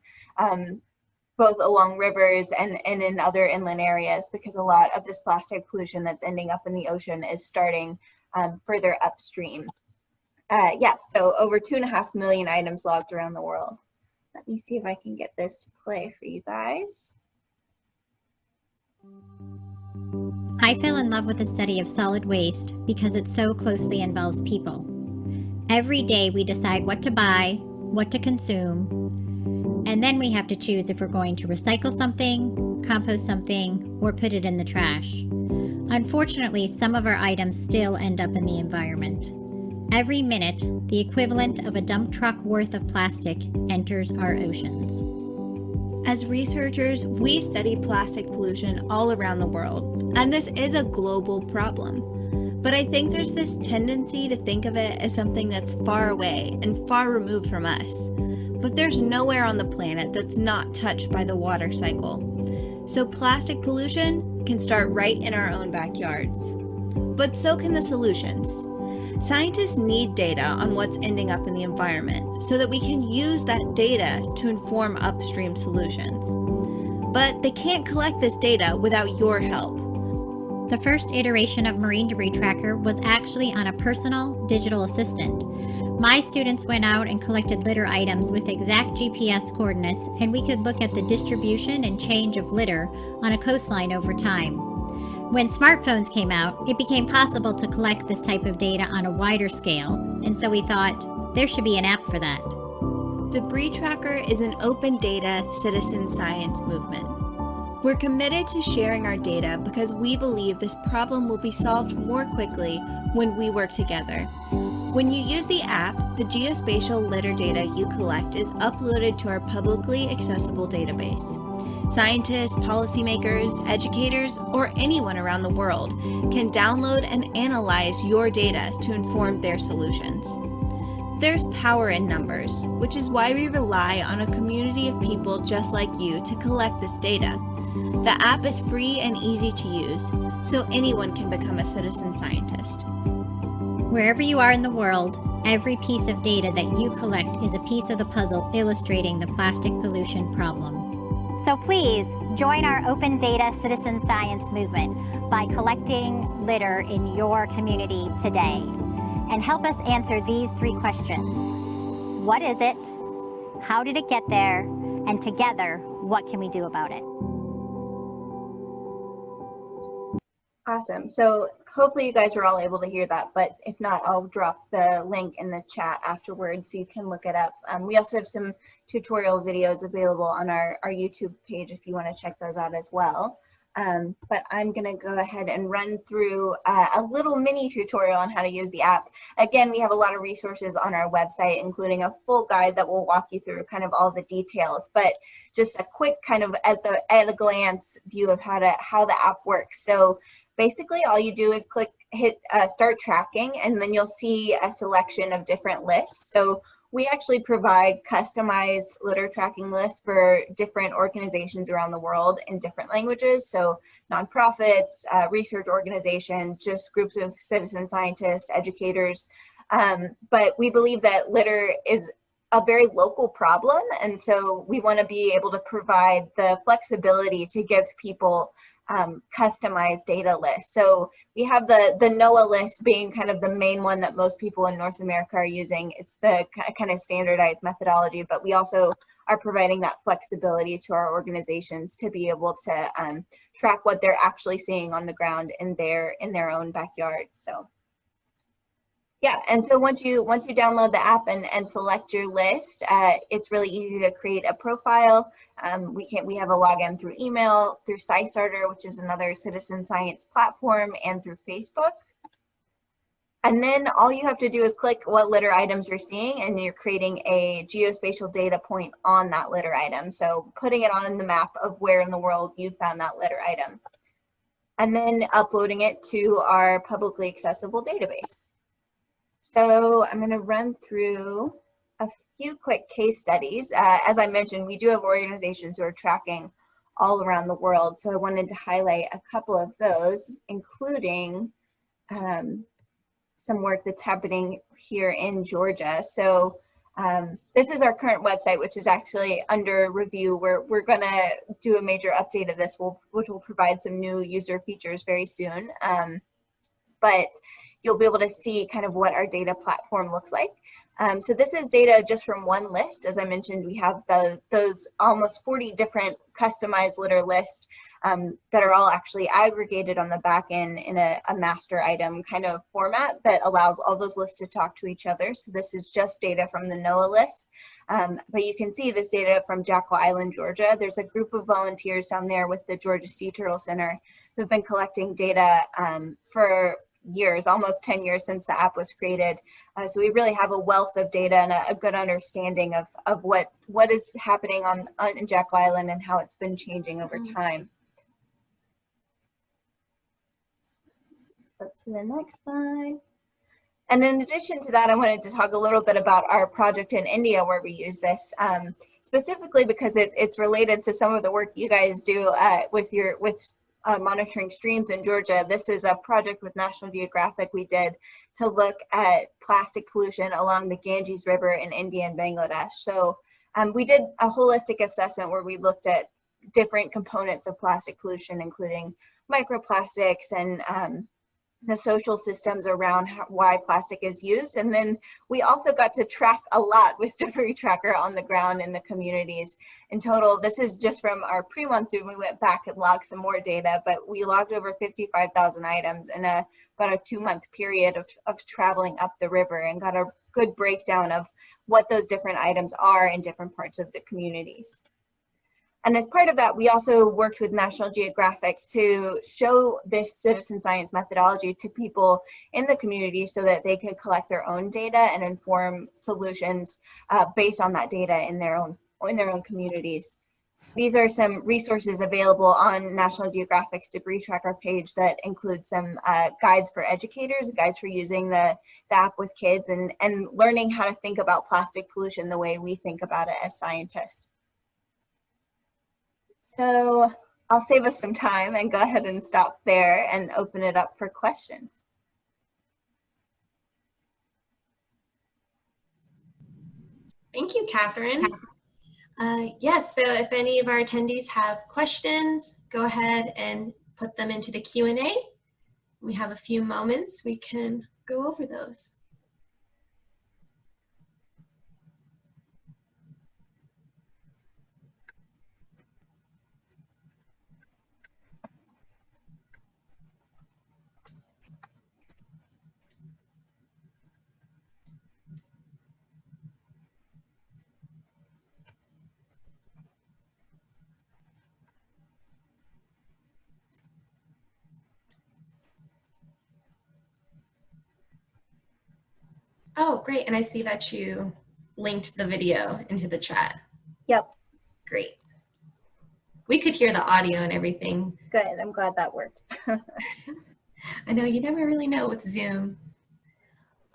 both along rivers and in other inland areas, because a lot of this plastic pollution that's ending up in the ocean is starting further upstream. Yeah, so over 2.5 million items logged around the world. Let me see if I can get this to play for you guys. I fell in love with the study of solid waste because it so closely involves people. Every day we decide what to buy, what to consume, and then we have to choose if we're going to recycle something, compost something, or put it in the trash. Unfortunately, some of our items still end up in the environment. Every minute, the equivalent of a dump truck worth of plastic enters our oceans. As researchers, we study plastic pollution all around the world, and this is a global problem. But I think there's this tendency to think of it as something that's far away and far removed from us. But there's nowhere on the planet that's not touched by the water cycle. So plastic pollution can start right in our own backyards. But so can the solutions. Scientists need data on what's ending up in the environment so that we can use that data to inform upstream solutions. But they can't collect this data without your help. The first iteration of Marine Debris Tracker was actually on a personal digital assistant. My students went out and collected litter items with exact GPS coordinates, and we could look at the distribution and change of litter on a coastline over time. When smartphones came out, it became possible to collect this type of data on a wider scale, and so we thought there should be an app for that. Debris Tracker is an open data citizen science movement. We're committed to sharing our data because we believe this problem will be solved more quickly when we work together. When you use the app, the geospatial litter data you collect is uploaded to our publicly accessible database. Scientists, policymakers, educators, or anyone around the world can download and analyze your data to inform their solutions. There's power in numbers, which is why we rely on a community of people just like you to collect this data. The app is free and easy to use, so anyone can become a citizen scientist. Wherever you are in the world, every piece of data that you collect is a piece of the puzzle illustrating the plastic pollution problem. So please join our open data citizen science movement by collecting litter in your community today, and help us answer these 3 questions. What is it? How did it get there? And together, what can we do about it? Awesome. So hopefully you guys are all able to hear that, but if not, I'll drop the link in the chat afterwards so you can look it up. We also have some tutorial videos available on our YouTube page if you want to check those out as well. But I'm going to go ahead and run through a little mini tutorial on how to use the app. Again, we have a lot of resources on our website, including a full guide that will walk you through kind of all the details, but just a quick kind of at a glance view of how the app works. So basically all you do is hit start tracking, and then you'll see a selection of different lists. So we actually provide customized litter tracking lists for different organizations around the world in different languages. So nonprofits, research organizations, just groups of citizen scientists, educators. But we believe that litter is a very local problem, and so we want to be able to provide the flexibility to give people customized data list. So we have the NOAA list being kind of the main one that most people in North America are using. It's the kind of standardized methodology, but we also are providing that flexibility to our organizations to be able to track what they're actually seeing on the ground in their own backyard. So yeah, and so once you download the app and select your list, it's really easy to create a profile. We have a login through email, through SciStarter, which is another citizen science platform, and through Facebook. And then all you have to do is click what litter items you're seeing, and you're creating a geospatial data point on that litter item. So putting it on the map of where in the world you found that litter item, and then uploading it to our publicly accessible database. So I'm going to run through a few quick case studies. As I mentioned, we do have organizations who are tracking all around the world. So I wanted to highlight a couple of those, including some work that's happening here in Georgia. So this is our current website, which is actually under review. We're going to do a major update of this, which will provide some new user features very soon. But you'll be able to see kind of what our data platform looks like. So this is data just from one list. As I mentioned, we have those almost 40 different customized litter lists that are all actually aggregated on the back end in a master item kind of format that allows all those lists to talk to each other. So this is just data from the NOAA list. But you can see this data from Jackal Island, Georgia. There's a group of volunteers down there with the Georgia Sea Turtle Center who've been collecting data for years, almost 10 years since the app was created. So we really have a wealth of data and a good understanding of what is happening on Jackal Island and how it's been changing over time. Go to the next slide. And in addition to that, I wanted to talk a little bit about our project in India where we use this, specifically because it's related to some of the work you guys do with monitoring streams in Georgia. This is a project with National Geographic we did to look at plastic pollution along the Ganges River in India and Bangladesh. So we did a holistic assessment where we looked at different components of plastic pollution, including microplastics and the social systems around why plastic is used. And then we also got to track a lot with Debris Tracker on the ground in the communities. In total, this is just from our pre-monsoon. We went back and logged some more data, but we logged over 55,000 items in about a 2-month period of traveling up the river, and got a good breakdown of what those different items are in different parts of the communities. And as part of that, we also worked with National Geographic to show this citizen science methodology to people in the community so that they could collect their own data and inform solutions based on that data in their own communities. So these are some resources available on National Geographic's Debris Tracker page that include some guides for educators, guides for using the app with kids, and learning how to think about plastic pollution the way we think about it as scientists. So I'll save us some time and go ahead and stop there and open it up for questions. Thank you, Kathryn. Yes, so if any of our attendees have questions, go ahead and put them into the Q&A. We have a few moments, we can go over those. Oh, great. And I see that you linked the video into the chat. Yep. Great. We could hear the audio and everything. Good. I'm glad that worked. I know you never really know with Zoom.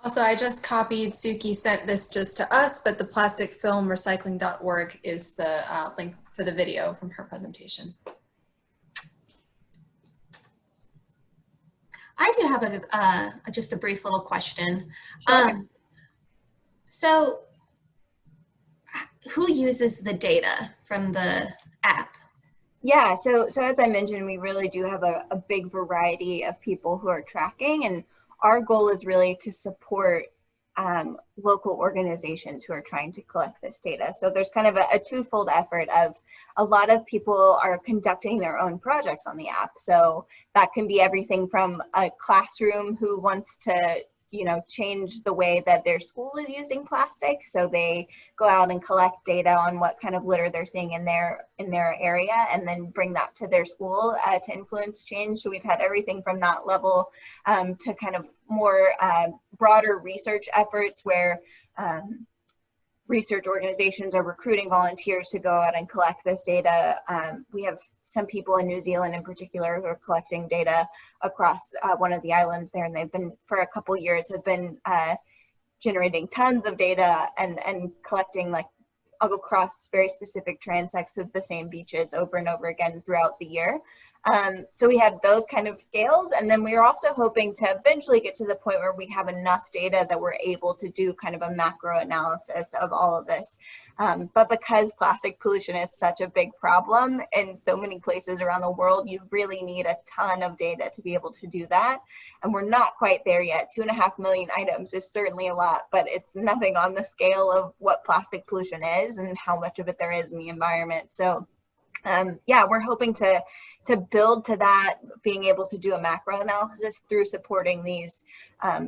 Also, I just copied, Suki sent this just to us, but the plasticfilmrecycling.org is the link for the video from her presentation. I do have just a brief little question. Sure. So who uses the data from the app? Yeah, so as I mentioned, we really do have a big variety of people who are tracking, and our goal is really to support local organizations who are trying to collect this data. So there's kind of a twofold effort of a lot of people are conducting their own projects on the app. So that can be everything from a classroom who wants to, you know, change the way that their school is using plastic. So they go out and collect data on what kind of litter they're seeing in their area, and then bring that to their school to influence change. So we've had everything from that level to kind of more broader research efforts where research organizations are recruiting volunteers to go out and collect this data. We have some people in New Zealand in particular who are collecting data across one of the islands there, and they've been, for a couple years, have been generating tons of data and collecting like across very specific transects of the same beaches over and over again throughout the year. So we have those kind of scales, and then we're also hoping to eventually get to the point where we have enough data that we're able to do kind of a macro analysis of all of this. But because plastic pollution is such a big problem in so many places around the world, you really need a ton of data to be able to do that. And we're not quite there yet. 2.5 million items is certainly a lot, but it's nothing on the scale of what plastic pollution is and how much of it there is in the environment. So yeah, we're hoping to build to that, being able to do a macro analysis through supporting these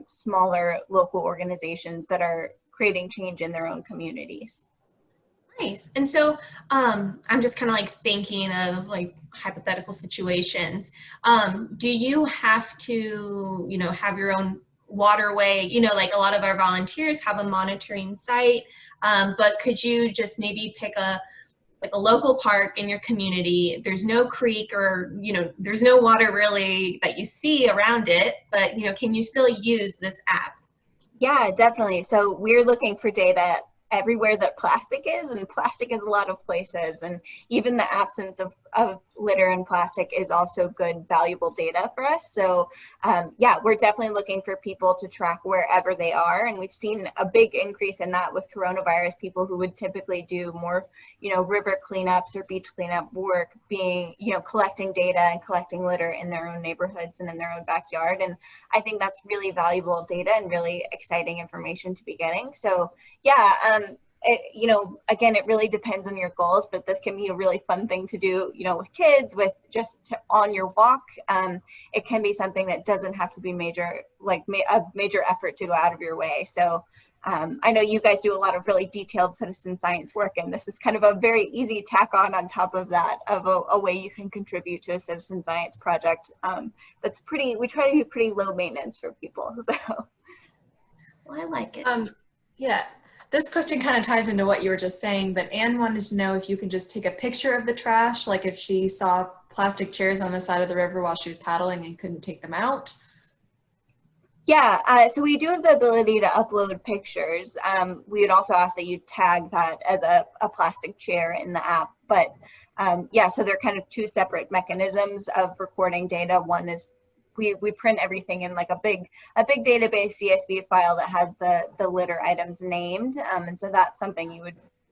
smaller local organizations that are creating change in their own communities. Nice. And so I'm just kind of like thinking of like hypothetical situations. Do you have to, you know, have your own waterway? You know, like a lot of our volunteers have a monitoring site, but could you just maybe pick a local park in your community? There's no creek or, you know, there's no water really that you see around it, but, you know, can you still use this app? Yeah, definitely. So we're looking for data everywhere that plastic is, and plastic is a lot of places, and even the absence of litter and plastic is also good, valuable data for us. So yeah, we're definitely looking for people to track wherever they are, and we've seen a big increase in that with coronavirus. People who would typically do more, you know, river cleanups or beach cleanup work, being, you know, collecting data and collecting litter in their own neighborhoods and in their own backyard. And I think that's really valuable data and really exciting information to be getting. So yeah, you know, again, it really depends on your goals, but this can be a really fun thing to do, you know, with kids, with just on your walk. It can be something that doesn't have to be major, like a major effort to go out of your way. So I know you guys do a lot of really detailed citizen science work, and this is kind of a very easy tack on top of that, of a way you can contribute to a citizen science project that's pretty, we try to be pretty low maintenance for people. So. Well, I like it. Yeah. This question kind of ties into what you were just saying, but Anne wanted to know if you could just take a picture of the trash, like if she saw plastic chairs on the side of the river while she was paddling and couldn't take them out. Yeah, so we do have the ability to upload pictures. We would also ask that you tag that as a plastic chair in the app. But yeah, so they're kind of two separate mechanisms of recording data. One is we print everything in like a big database CSV file that has the litter items named, and so that's something you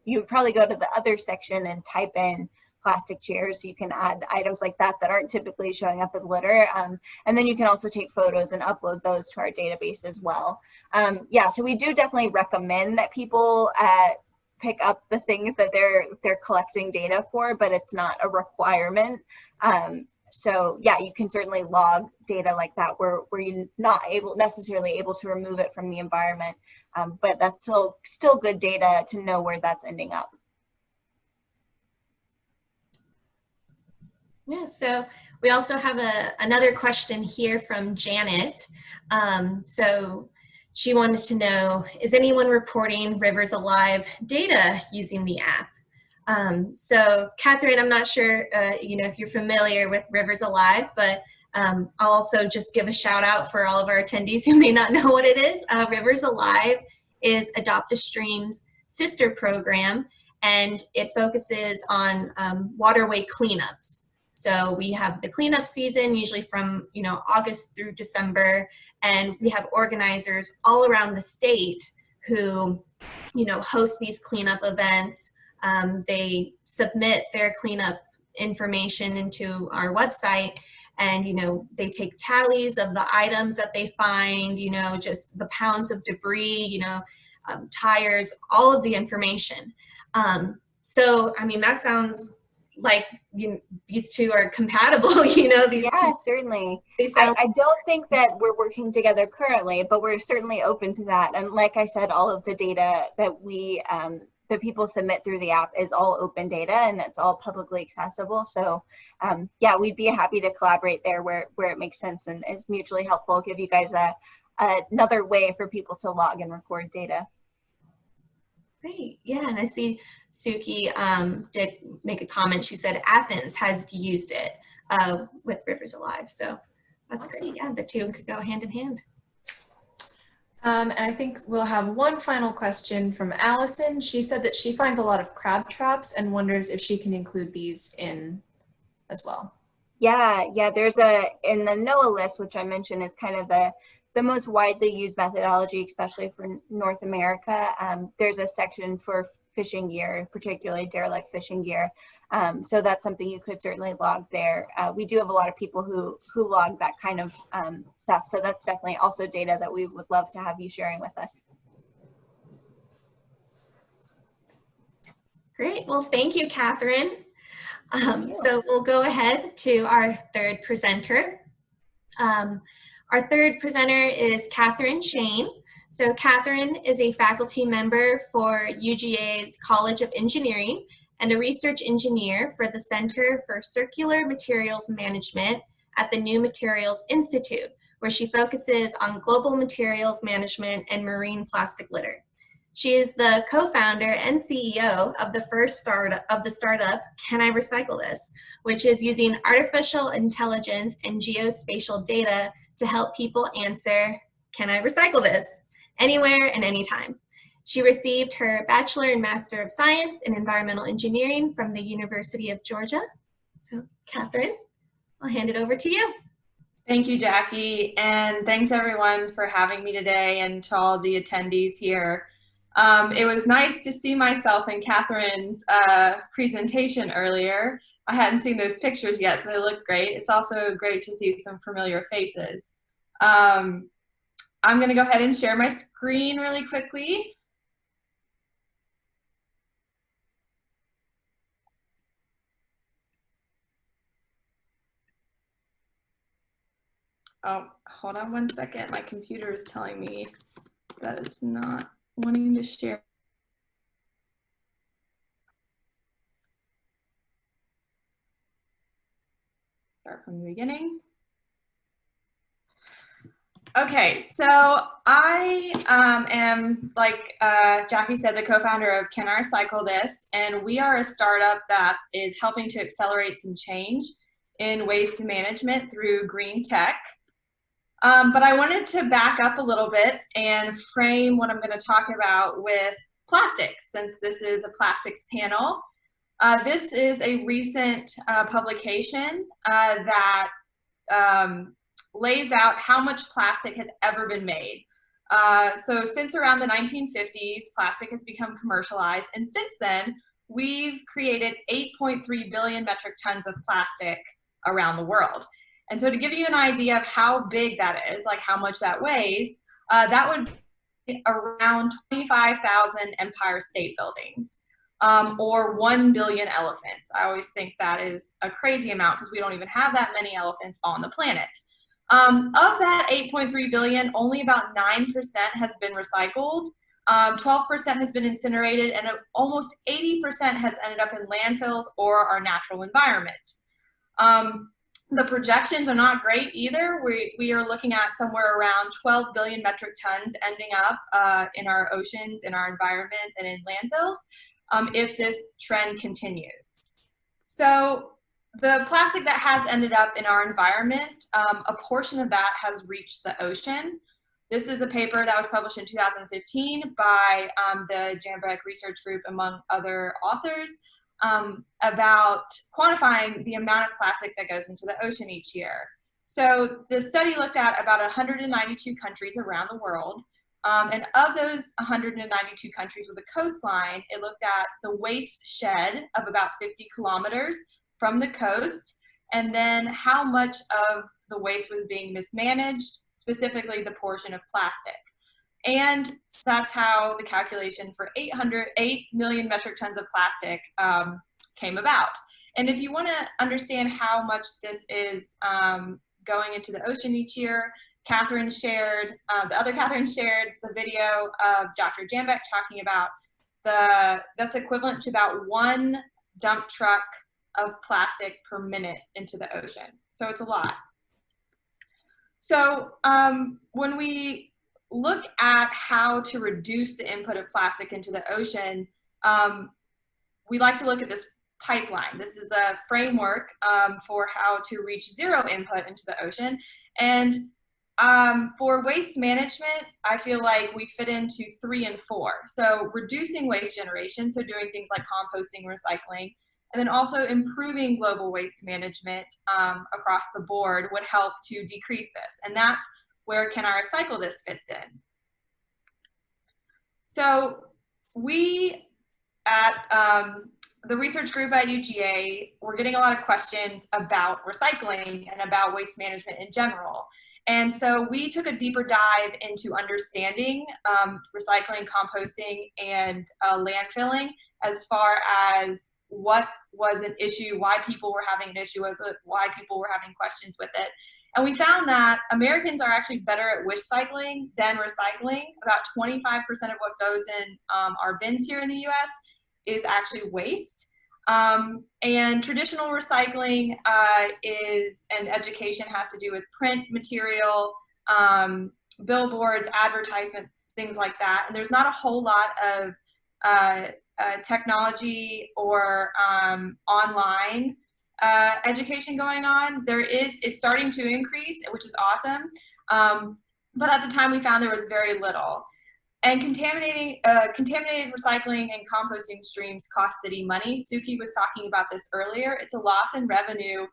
would probably go to the other section and type in plastic chairs, so you can add items like that aren't typically showing up as litter, and then you can also take photos and upload those to our database as well. Yeah, so we do definitely recommend that people pick up the things that they're collecting data for, but it's not a requirement. So yeah, you can certainly log data like that where you're not necessarily able to remove it from the environment, but that's still good data to know where that's ending up. Yeah, so we also have another question here from Janet. So she wanted to know, is anyone reporting Rivers Alive data using the app? So Kathryn, I'm not sure you know, if you're familiar with Rivers Alive, but I'll also just give a shout out for all of our attendees who may not know what it is. Rivers Alive is Adopt a Stream's sister program, and it focuses on waterway cleanups. So we have the cleanup season, usually from, you know, August through December, and we have organizers all around the state who, you know, host these cleanup events. They submit their cleanup information into our website, and, you know, they take tallies of the items that they find, you know, just the pounds of debris, you know, tires, all of the information. So, I mean, that sounds like, you know, these two are compatible, you know, these Yeah, two. certainly. They sound I don't think that we're working together currently, but we're certainly open to that. And like I said, all of the data that we, that people submit through the app is all open data, and it's all publicly accessible. So yeah, we'd be happy to collaborate there where it makes sense and is mutually helpful, give you guys another way for people to log and record data. great. Yeah, and I see Suki did make a comment. She said Athens has used it with Rivers Alive. So that's great. Yeah, the two could go hand in hand. And I think we'll have one final question from Allison. She said that she finds a lot of crab traps and wonders if she can include these in as well. Yeah, there's in the NOAA list, which I mentioned is kind of the most widely used methodology, especially for North America. There's a section for fishing gear, particularly derelict fishing gear. So that's something you could certainly log there. We do have a lot of people who log that kind of stuff. So that's definitely also data that we would love to have you sharing with us. Great. Well, thank you, Kathryn. So we'll go ahead to our third presenter. Our third presenter is Kathryn Shayne. So Kathryn is a faculty member for UGA's College of Engineering and a research engineer for the Center for Circular Materials Management at the New Materials Institute, where she focuses on global materials management and marine plastic litter. She is the co-founder and CEO of the startup Can I Recycle This?, which is using artificial intelligence and geospatial data to help people answer, can I recycle this? Anywhere and anytime. She received her Bachelor and Master of Science in Environmental Engineering from the University of Georgia. So Kathryn, I'll hand it over to you. Thank you, Jackie, and thanks everyone for having me today and to all the attendees here. It was nice to see myself in Kathryn's presentation earlier. I hadn't seen those pictures yet, so they look great. It's also great to see some familiar faces. I'm going to go ahead and share my screen really quickly. Oh, hold on one second. My computer is telling me that it's not wanting to share. Start from the beginning. Okay, so I am, like Jackie said, the co-founder of Can I Recycle This? And we are a startup that is helping to accelerate some change in waste management through green tech. But I wanted to back up a little bit and frame what I'm going to talk about with plastics, since this is a plastics panel. This is a recent publication that lays out how much plastic has ever been made. So since around the 1950s, plastic has become commercialized, and since then, we've created 8.3 billion metric tons of plastic around the world. And so to give you an idea of how big that is, like how much that weighs, that would be around 25,000 Empire State Buildings, or 1 billion elephants. I always think that is a crazy amount because we don't even have that many elephants on the planet. Of that 8.3 billion, only about 9% has been recycled, 12% has been incinerated, and almost 80% has ended up in landfills or our natural environment. The projections are not great either. We are looking at somewhere around 12 billion metric tons ending up in our oceans, in our environment, and in landfills if this trend continues. So the plastic that has ended up in our environment, a portion of that has reached the ocean. This is a paper that was published in 2015 by the Jambeck research group, among other authors, about quantifying the amount of plastic that goes into the ocean each year. So the study looked at about 192 countries around the world. And of those 192 countries with a coastline, it looked at the waste shed of about 50 kilometers from the coast, and then how much of the waste was being mismanaged, specifically the portion of plastic. And that's how the calculation for 8 million metric tons of plastic came about. And if you want to understand how much this is going into the ocean each year, Kathryn shared, the other Kathryn shared the video of Dr. Jambeck talking about that's equivalent to about 1 dump truck of plastic per minute into the ocean. So it's a lot. So when we look at how to reduce the input of plastic into the ocean, we like to look at this pipeline. This is a framework for how to reach zero input into the ocean. And for waste management, I feel like we fit into 3 and 4. So reducing waste generation, so doing things like composting, recycling, and then also improving global waste management across the board would help to decrease this. And that's where Can I Recycle This fits in. So we at the research group at UGA, we're getting a lot of questions about recycling and about waste management in general. And so we took a deeper dive into understanding recycling, composting, and landfilling as far as what was an issue, why people were having an issue with it, why people were having questions with it. And we found that Americans are actually better at wish cycling than recycling. About 25% of what goes in our bins here in the US is actually waste. And traditional recycling and education has to do with print material, billboards, advertisements, things like that. And there's not a whole lot of technology or online education going on. It's starting to increase, which is awesome. But at the time we found there was very little. And contaminated recycling and composting streams cost city money. Suki was talking about this earlier. It's a loss in revenue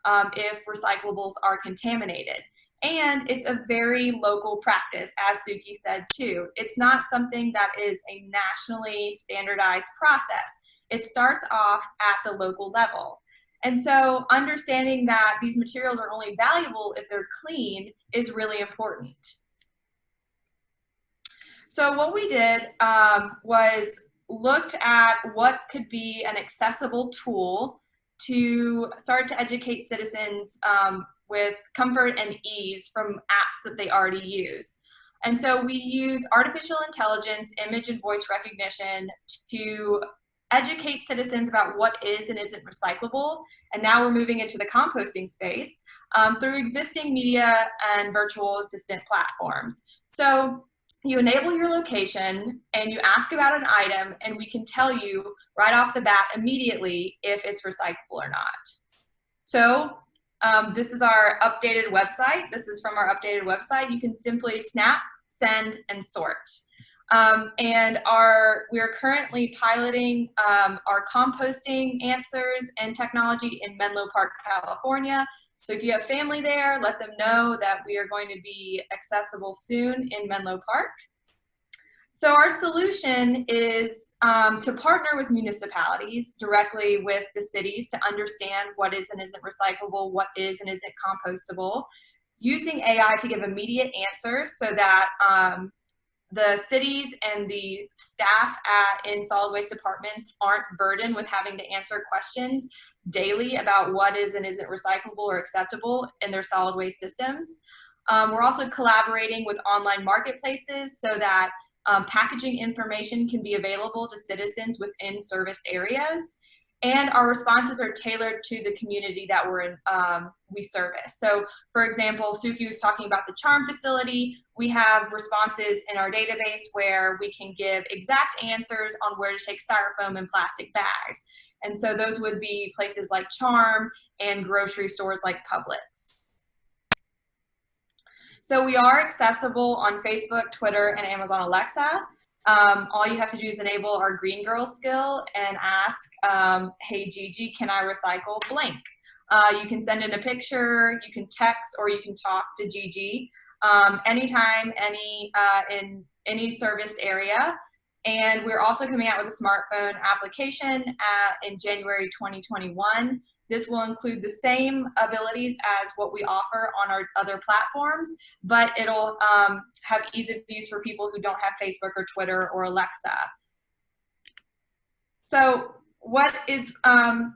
if recyclables are contaminated. And it's a very local practice, as Suki said too. It's not something that is a nationally standardized process. It starts off at the local level. And so understanding that these materials are only valuable if they're clean is really important. So what we did was looked at what could be an accessible tool to start to educate citizens with comfort and ease from apps that they already use. And so we use artificial intelligence, image and voice recognition to educate citizens about what is and isn't recyclable. And now we're moving into the composting space through existing media and virtual assistant platforms. So you enable your location and you ask about an item, and we can tell you right off the bat immediately if it's recyclable or not. So this is our updated website. This is from our updated website. You can simply snap, send, and sort. And we are currently piloting our composting answers and technology in Menlo Park, California. So if you have family there, let them know that we are going to be accessible soon in Menlo Park. So our solution is to partner with municipalities directly with the cities to understand what is and isn't recyclable, what is and isn't compostable, using AI to give immediate answers so that the cities and the staff in solid waste departments aren't burdened with having to answer questions daily about what is and isn't recyclable or acceptable in their solid waste systems. We're also collaborating with online marketplaces so that packaging information can be available to citizens within serviced areas. And our responses are tailored to the community that we service. So for example, Suki was talking about the Charm facility. We have responses in our database where we can give exact answers on where to take styrofoam and plastic bags. And so those would be places like Charm and grocery stores like Publix. So we are accessible on Facebook, Twitter, and Amazon Alexa. All you have to do is enable our Green Girl skill and ask, hey Gigi, can I recycle blank? You can send in a picture, you can text, or you can talk to Gigi anytime, in any serviced area. And we're also coming out with a smartphone application in January 2021 This will include the same abilities as what we offer on our other platforms, but it'll have ease of use for people who don't have Facebook or Twitter or Alexa. So what is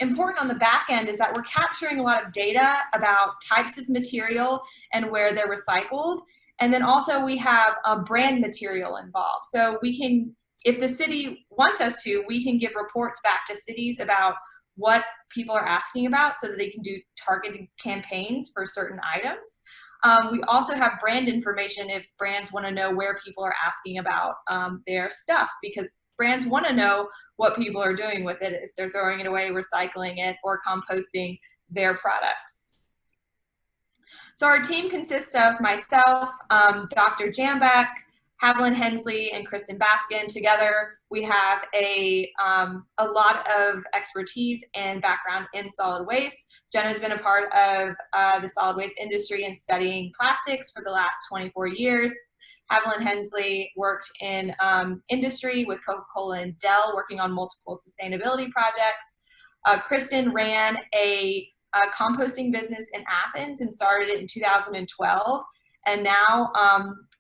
important on the back end is that we're capturing a lot of data about types of material and where they're recycled. And then also we have a brand material involved. So we can, if the city wants us to, we can give reports back to cities about what people are asking about so that they can do targeted campaigns for certain items. We also have brand information if brands want to know where people are asking about their stuff, because brands want to know what people are doing with it, if they're throwing it away, recycling it, or composting their products. So our team consists of myself, Dr. Jambeck, Haviland Hensley, and Kristen Baskin. Together, we have a lot of expertise and background in solid waste. Jenna has been a part of the solid waste industry and studying plastics for the last 24 years. Haviland Hensley worked in industry with Coca-Cola and Dell, working on multiple sustainability projects. Kristen ran a composting business in Athens and started it in 2012. And now,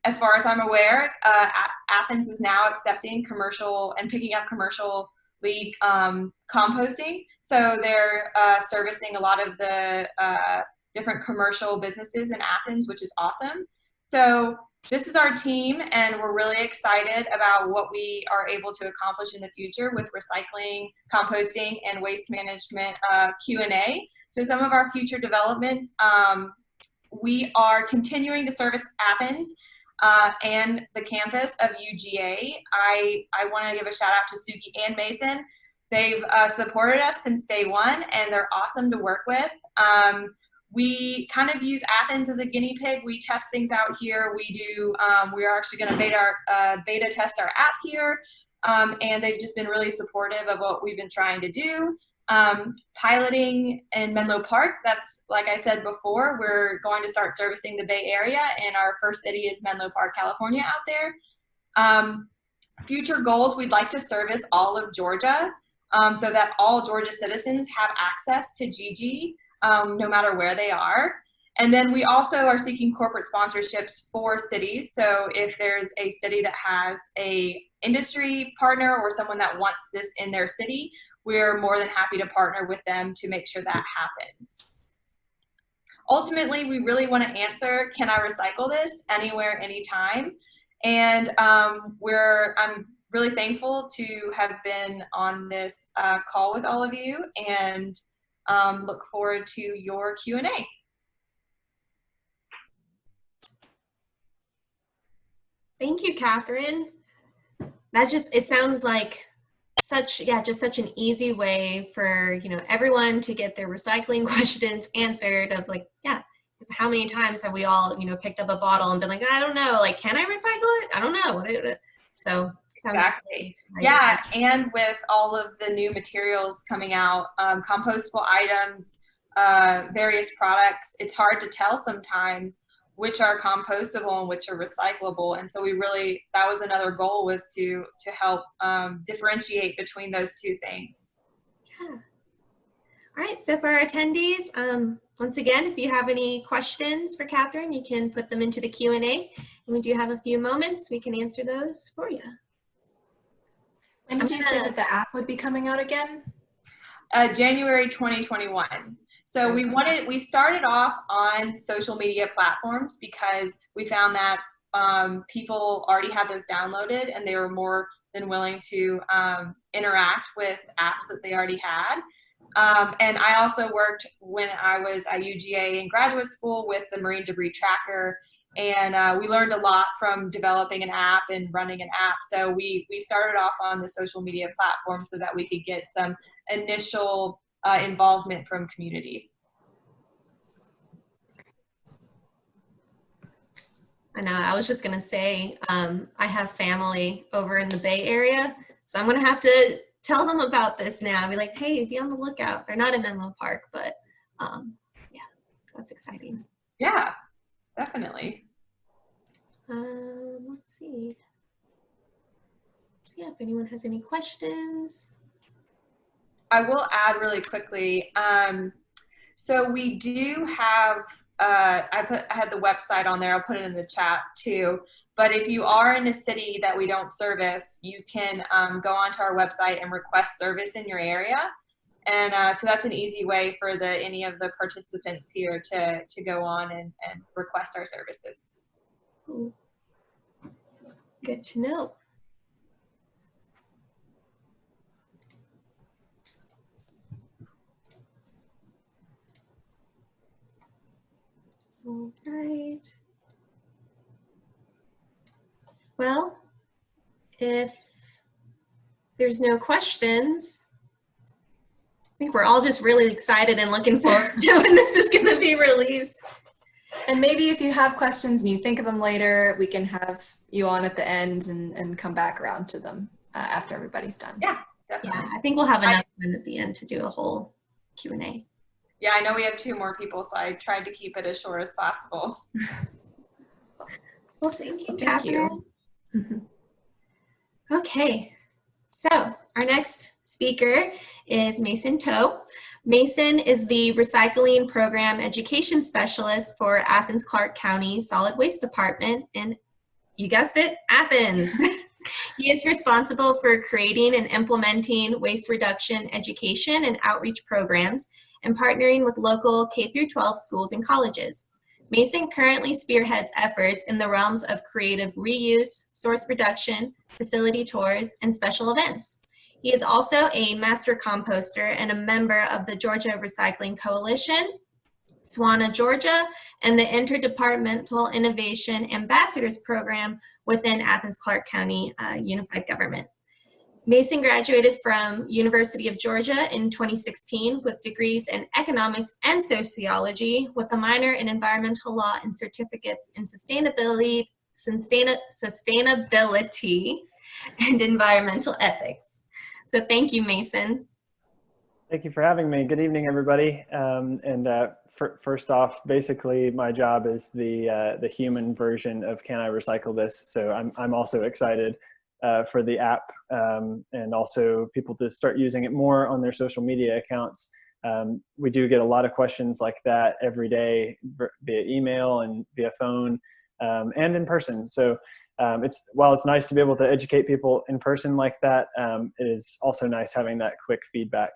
as far as I'm aware, Athens is now accepting commercial and picking up commercially composting. So they're servicing a lot of the different commercial businesses in Athens, which is awesome. So this is our team, and we're really excited about what we are able to accomplish in the future with recycling, composting, and waste management Q&A. So some of our future developments, we are continuing to service Athens and the campus of UGA. I want to give a shout out to Suki and Mason. They've supported us since day one, and they're awesome to work with. We kind of use Athens as a guinea pig. We test things out here. We are actually going to beta test our app here, and they've just been really supportive of what we've been trying to do. Piloting in Menlo Park, that's, like I said before, we're going to start servicing the Bay Area, and our first city is Menlo Park, California out there. Future goals, we'd like to service all of Georgia so that all Georgia citizens have access to GG. No matter where they are. And then we also are seeking corporate sponsorships for cities. So if there's a city that has a industry partner or someone that wants this in their city, we're more than happy to partner with them to make sure that happens. Ultimately, we really want to answer, can I recycle this anywhere, anytime? And I'm really thankful to have been on this call with all of you, and look forward to your Q&A. Thank you, Kathryn. It sounds like just such an easy way for, everyone to get their recycling questions answered of like, because how many times have we all, picked up a bottle and been like, I don't know, like, can I recycle it? I don't know. So exactly. Yeah, and with all of the new materials coming out, compostable items, various products, it's hard to tell sometimes which are compostable and which are recyclable. And so that was another goal, was to help differentiate between those two things. Yeah. All right, so for our attendees, once again, if you have any questions for Kathryn, you can put them into the Q&A. And we do have a few moments. We can answer those for you. When did you say that the app would be coming out again? January 2021. So we started off on social media platforms because we found that people already had those downloaded and they were more than willing to interact with apps that they already had. And I also worked when I was at UGA in graduate school with the Marine Debris Tracker, and we learned a lot from developing an app and running an app. So we started off on the social media platform so that we could get some initial involvement from communities. I know, I was just gonna say, I have family over in the Bay Area, so I'm gonna have to tell them about this now. Be like, hey, be on the lookout. They're not in Menlo Park, but yeah, that's exciting. Yeah, definitely. Let's see. If anyone has any questions. I will add really quickly. So we do have, I had the website on there. I'll put it in the chat too. But if you are in a city that we don't service, you can go onto our website and request service in your area. And so that's an easy way for any of the participants here to go on and request our services. Ooh. Good to know. All right. Well, if there's no questions, I think we're all just really excited and looking forward to when this is going to be released. And maybe if you have questions and you think of them later, we can have you on at the end and come back around to them after everybody's done. Yeah, definitely. Yeah, I think we'll have enough time at the end to do a whole Q&A. Yeah, I know we have 2 more people, so I tried to keep it as short as possible. Well, thank you, Thank Kathryn. you. Okay, so our next speaker is Mason Towe. Mason is the Recycling Program Education Specialist for Athens-Clarke County Solid Waste Department in, you guessed it, Athens. He is responsible for creating and implementing waste reduction education and outreach programs and partnering with local K-12 schools and colleges. Mason currently spearheads efforts in the realms of creative reuse, source reduction, facility tours, and special events. He is also a master composter and a member of the Georgia Recycling Coalition, SWANA Georgia, and the Interdepartmental Innovation Ambassadors Program within Athens-Clarke County Unified Government. Mason graduated from University of Georgia in 2016 with degrees in economics and sociology with a minor in environmental law and certificates in sustainability and environmental ethics. So thank you, Mason. Thank you for having me. Good evening, everybody. First off, basically my job is the human version of Can I Recycle This? So I'm also excited for the app and also people to start using it more on their social media accounts. We do get a lot of questions like that every day via email and via phone and in person. So while it's nice to be able to educate people in person like that, it is also nice having that quick feedback.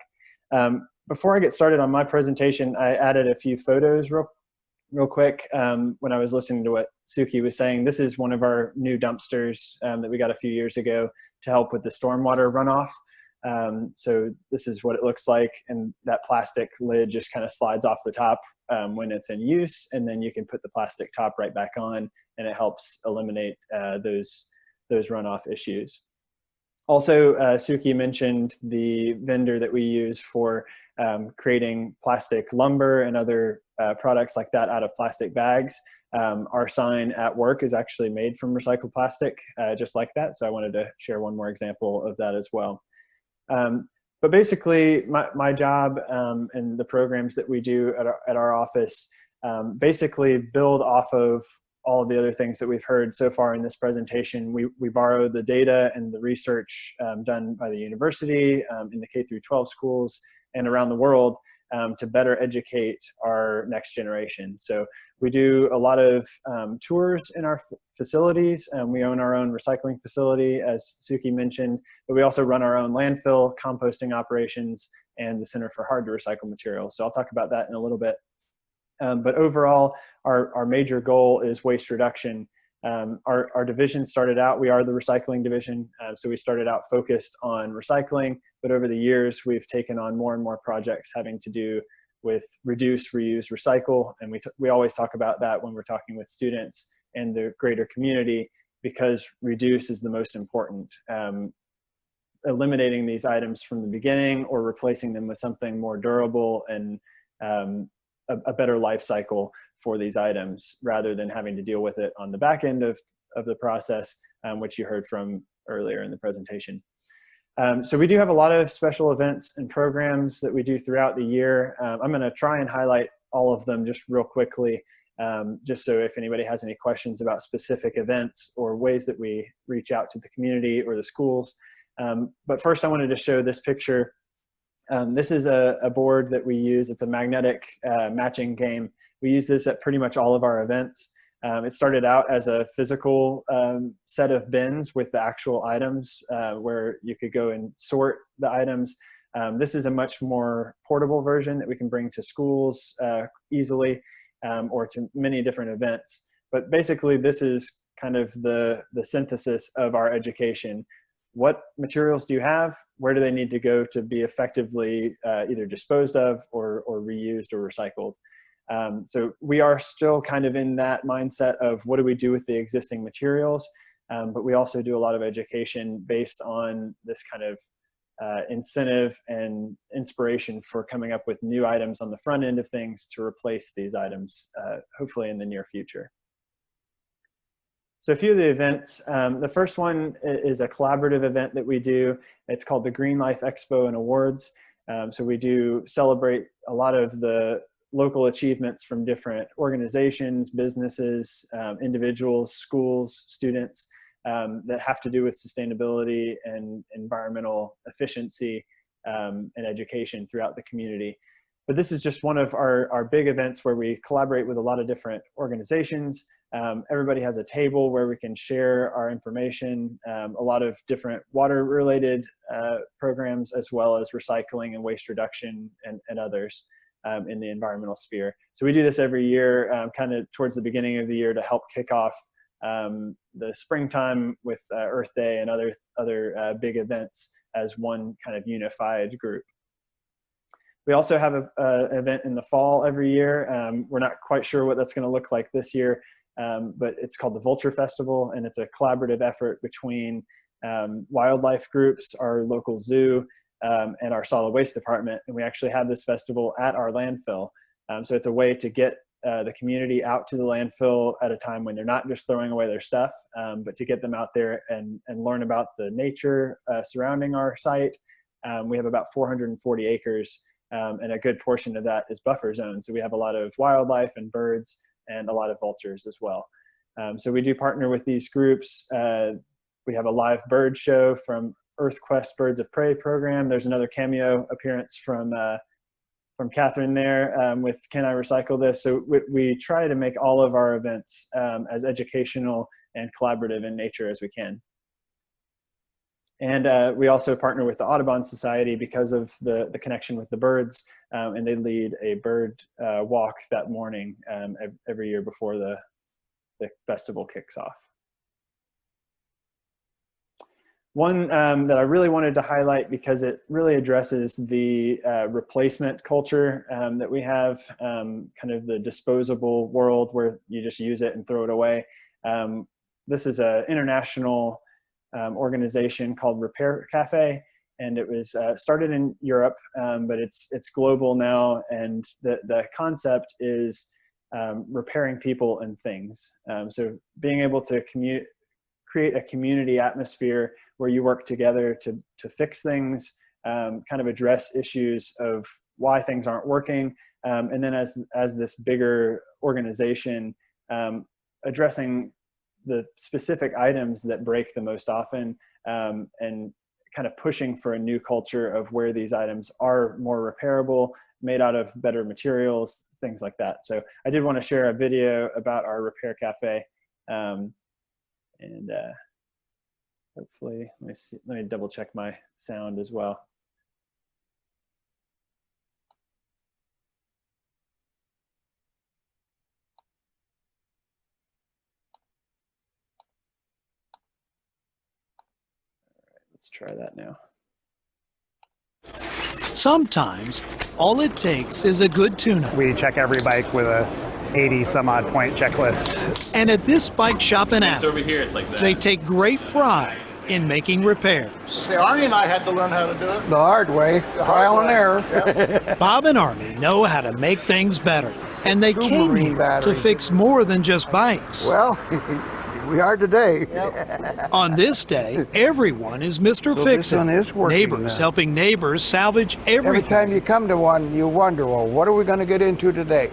Before I get started on my presentation, I added a few photos real quick. When I was listening to what Suki was saying, this is one of our new dumpsters that we got a few years ago to help with the stormwater runoff. So this is what it looks like, and that plastic lid just kind of slides off the top when it's in use, and then you can put the plastic top right back on, and it helps eliminate those runoff issues. Also, Suki mentioned the vendor that we use for creating plastic lumber and other products like that out of plastic bags. Our sign at work is actually made from recycled plastic, just like that. So I wanted to share one more example of that as well. But basically, my job and the programs that we do at our office basically build off of all of the other things that we've heard so far in this presentation. We borrow the data and the research done by the university in the K-12 schools and around the world to better educate our next generation. So we do a lot of tours in our facilities. We own our own recycling facility, as Suki mentioned, but we also run our own landfill, composting operations, and the Center for Hard to Recycle Materials. So I'll talk about that in a little bit. But overall, our major goal is waste reduction. Our division started out, we are the recycling division, so we started out focused on recycling, but over the years we've taken on more and more projects having to do with reduce, reuse, recycle, and we always talk about that when we're talking with students and the greater community, because reduce is the most important. Eliminating these items from the beginning or replacing them with something more durable and a better life cycle for these items, rather than having to deal with it on the back end of the process, which you heard from earlier in the presentation. So we do have a lot of special events and programs that we do throughout the year. I'm going to try and highlight all of them just real quickly, just so if anybody has any questions about specific events or ways that we reach out to the community or the schools. But first I wanted to show this picture. This is a board that we use. It's a magnetic matching game. We use this at pretty much all of our events. It started out as a physical set of bins with the actual items where you could go and sort the items. This is a much more portable version that we can bring to schools easily or to many different events. But basically, this is kind of the synthesis of our education. What materials do you have? Where do they need to go to be effectively either disposed of or reused or recycled? So we are still kind of in that mindset of what do we do with the existing materials, but we also do a lot of education based on this kind of incentive and inspiration for coming up with new items on the front end of things to replace these items, hopefully in the near future. So a few of the events, the first one is a collaborative event that we do. It's called the Green Life Expo and Awards. So we do celebrate a lot of the local achievements from different organizations, businesses, individuals, schools, students that have to do with sustainability and environmental efficiency and education throughout the community. But this is just one of our big events where we collaborate with a lot of different organizations. Everybody has a table where we can share our information, a lot of different water-related programs, as well as recycling and waste reduction and others in the environmental sphere. So we do this every year, kind of towards the beginning of the year to help kick off the springtime with Earth Day and other big events as one kind of unified group. We also have an event in the fall every year. We're not quite sure what that's going to look like this year, but it's called the Vulture Festival, and it's a collaborative effort between wildlife groups, our local zoo, and our solid waste department. And we actually have this festival at our landfill. So it's a way to get the community out to the landfill at a time when they're not just throwing away their stuff, but to get them out there and learn about the nature surrounding our site. We have about 440 acres. And a good portion of that is buffer zone. So we have a lot of wildlife and birds and a lot of vultures as well. So we do partner with these groups. We have a live bird show from EarthQuest Birds of Prey program. There's another cameo appearance from Kathryn there with Can I Recycle This? So we try to make all of our events as educational and collaborative in nature as we can. And we also partner with the Audubon Society because of the connection with the birds, and they lead a bird walk that morning every year before the festival kicks off. One that I really wanted to highlight because it really addresses the replacement culture that we have, kind of the disposable world where you just use it and throw it away. This is an international organization called Repair Cafe, and it was started in Europe, but it's global now, and the concept is repairing people and things. So being able to create a community atmosphere where you work together to fix things, kind of address issues of why things aren't working, and then as this bigger organization, addressing the specific items that break the most often, and kind of pushing for a new culture of where these items are more repairable, made out of better materials, things like that. So I did want to share a video about our Repair Cafe, and hopefully, let me double check my sound as well. Let's try that now. Sometimes, all it takes is a good tune-up. We check every bike with a 80-some-odd point checklist. And at this bike shop in Athens, over here, it's like that. They take great pride in making repairs. See, Arnie and I had to learn how to do it. The hard way, trial and error. Yep. Bob and Arnie know how to make things better, and they came here to fix more than just bikes. Well, we are today. Yep. On this day, everyone is Mr. So Fix-It. this one is working Neighbors now. helping neighbors salvage everything. Every time you come to one, you wonder, well, what are we going to get into today?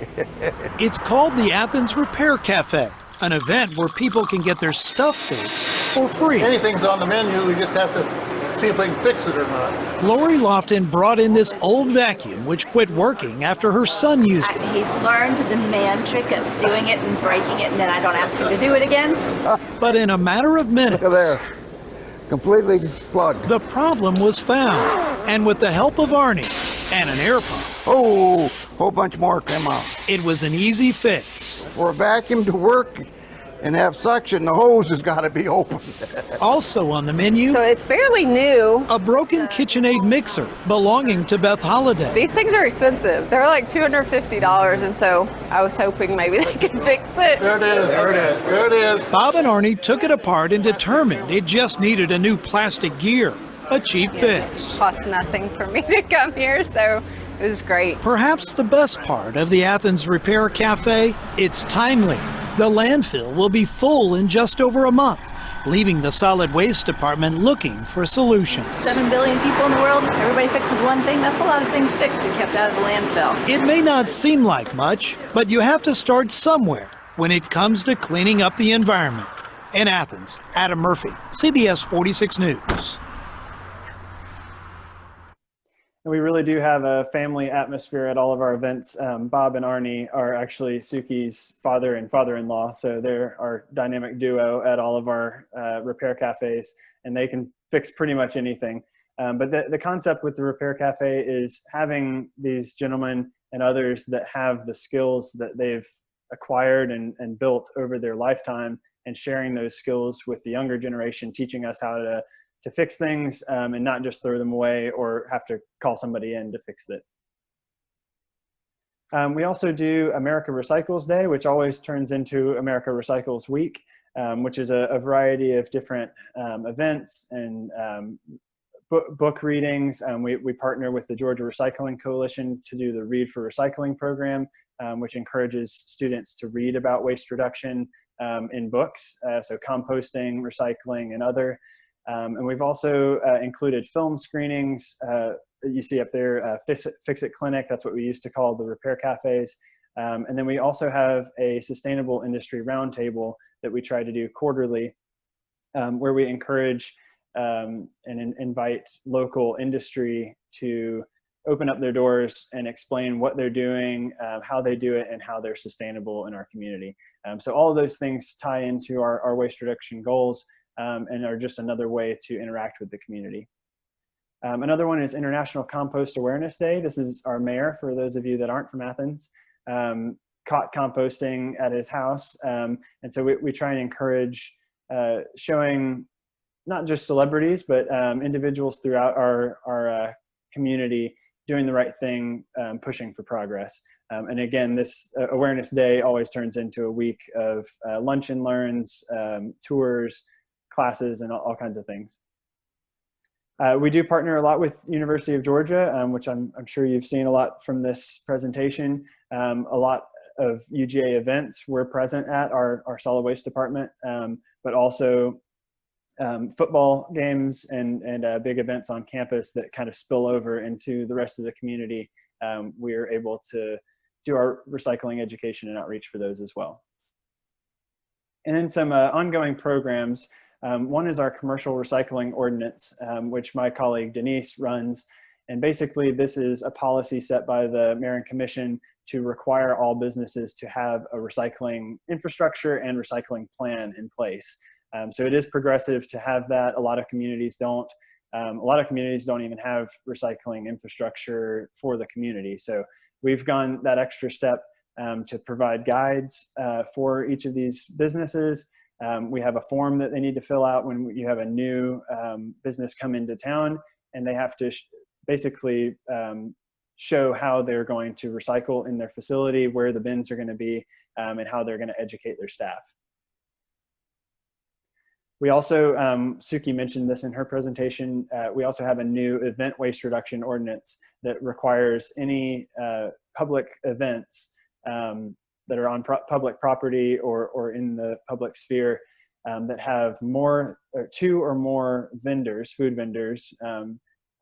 It's called the Athens Repair Cafe, an event where people can get their stuff fixed for free. Anything's on the menu, we just have to see if I can fix it or not. Lori Lofton brought in this old vacuum, which quit working after her son used it. He's learned the man trick of doing it and breaking it, and then I don't ask him to do it again. But in a matter of minutes, Look at there, completely plugged. the problem was found. And with the help of Arnie and an air pump, Oh, whole bunch more came out. it was an easy fix. For a vacuum to work and have suction, the hose has got to be open. Also on the menu, So it's fairly new. a broken KitchenAid mixer belonging to Beth Holiday. These things are expensive. They're like $250, and so I was hoping maybe they could fix it. There it is. There it is. There it is. Bob and Arnie took it apart and determined it just needed a new plastic gear, a cheap fix. It cost nothing for me to come here, so it was great. Perhaps the best part of the Athens Repair Cafe, it's timely. The landfill will be full in just over a month, leaving the solid waste department looking for solutions. 7 billion people in the world, everybody fixes one thing. That's a lot of things fixed and kept out of the landfill. It may not seem like much, but you have to start somewhere when it comes to cleaning up the environment. In Athens, Adam Murphy, CBS 46 News. We really do have a family atmosphere at all of our events. Bob and Arnie are actually Suki's father and father-in-law, so they're our dynamic duo at all of our repair cafes, and they can fix pretty much anything. But the concept with the repair cafe is having these gentlemen and others that have the skills that they've acquired and built over their lifetime, and sharing those skills with the younger generation, teaching us how to fix things and not just throw them away or have to call somebody in to fix it. We also do America Recycles Day, which always turns into America Recycles Week, which is a variety of different events and book readings. We partner with the Georgia Recycling Coalition to do the Read for Recycling program, which encourages students to read about waste reduction in books, so composting, recycling, and other. And we've also included film screenings. You see up there, Fix It Clinic, that's what we used to call the repair cafes. And then we also have a sustainable industry roundtable that we try to do quarterly, where we encourage and invite local industry to open up their doors and explain what they're doing, how they do it, and how they're sustainable in our community. So all of those things tie into our waste reduction goals. And are just another way to interact with the community. Another one is International Compost Awareness Day. This is our mayor, for those of you that aren't from Athens, caught composting at his house. And so we try and encourage showing not just celebrities, but individuals throughout our community doing the right thing, pushing for progress. And again, this Awareness Day always turns into a week of lunch and learns, tours, classes, and all kinds of things. We do partner a lot with University of Georgia, which I'm sure you've seen a lot from this presentation. A lot of UGA events we're present at our solid waste department, but also football games and big events on campus that kind of spill over into the rest of the community. We're able to do our recycling education and outreach for those as well. And then some ongoing programs. One is our commercial recycling ordinance, which my colleague Denise runs. And basically this is a policy set by the Mayor and Commission to require all businesses to have a recycling infrastructure and recycling plan in place. So it is progressive to have that. A lot of communities don't. A lot of communities don't even have recycling infrastructure for the community. So we've gone that extra step to provide guides for each of these businesses. We have a form that they need to fill out when you have a new business come into town, and they have to basically show how they're going to recycle in their facility, where the bins are going to be, and how they're going to educate their staff. We also, Suki mentioned this in her presentation, we also have a new event waste reduction ordinance that requires any public events that are on public property or in the public sphere that have two or more vendors, food vendors,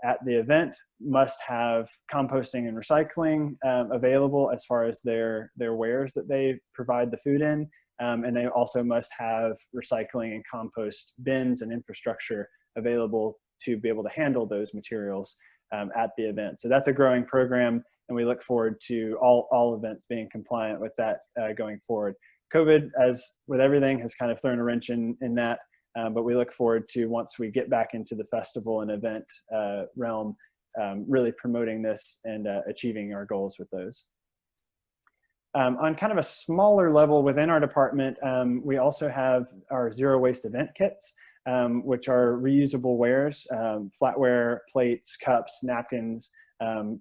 at the event must have composting and recycling available as far as their wares that they provide the food in. And they also must have recycling and compost bins and infrastructure available to be able to handle those materials at the event. So that's a growing program, and we look forward to all events being compliant with that going forward. COVID, as with everything, has kind of thrown a wrench in that, but we look forward to, once we get back into the festival and event realm, really promoting this and achieving our goals with those. On kind of a smaller level within our department, we also have our zero waste event kits, which are reusable wares, flatware, plates, cups, napkins,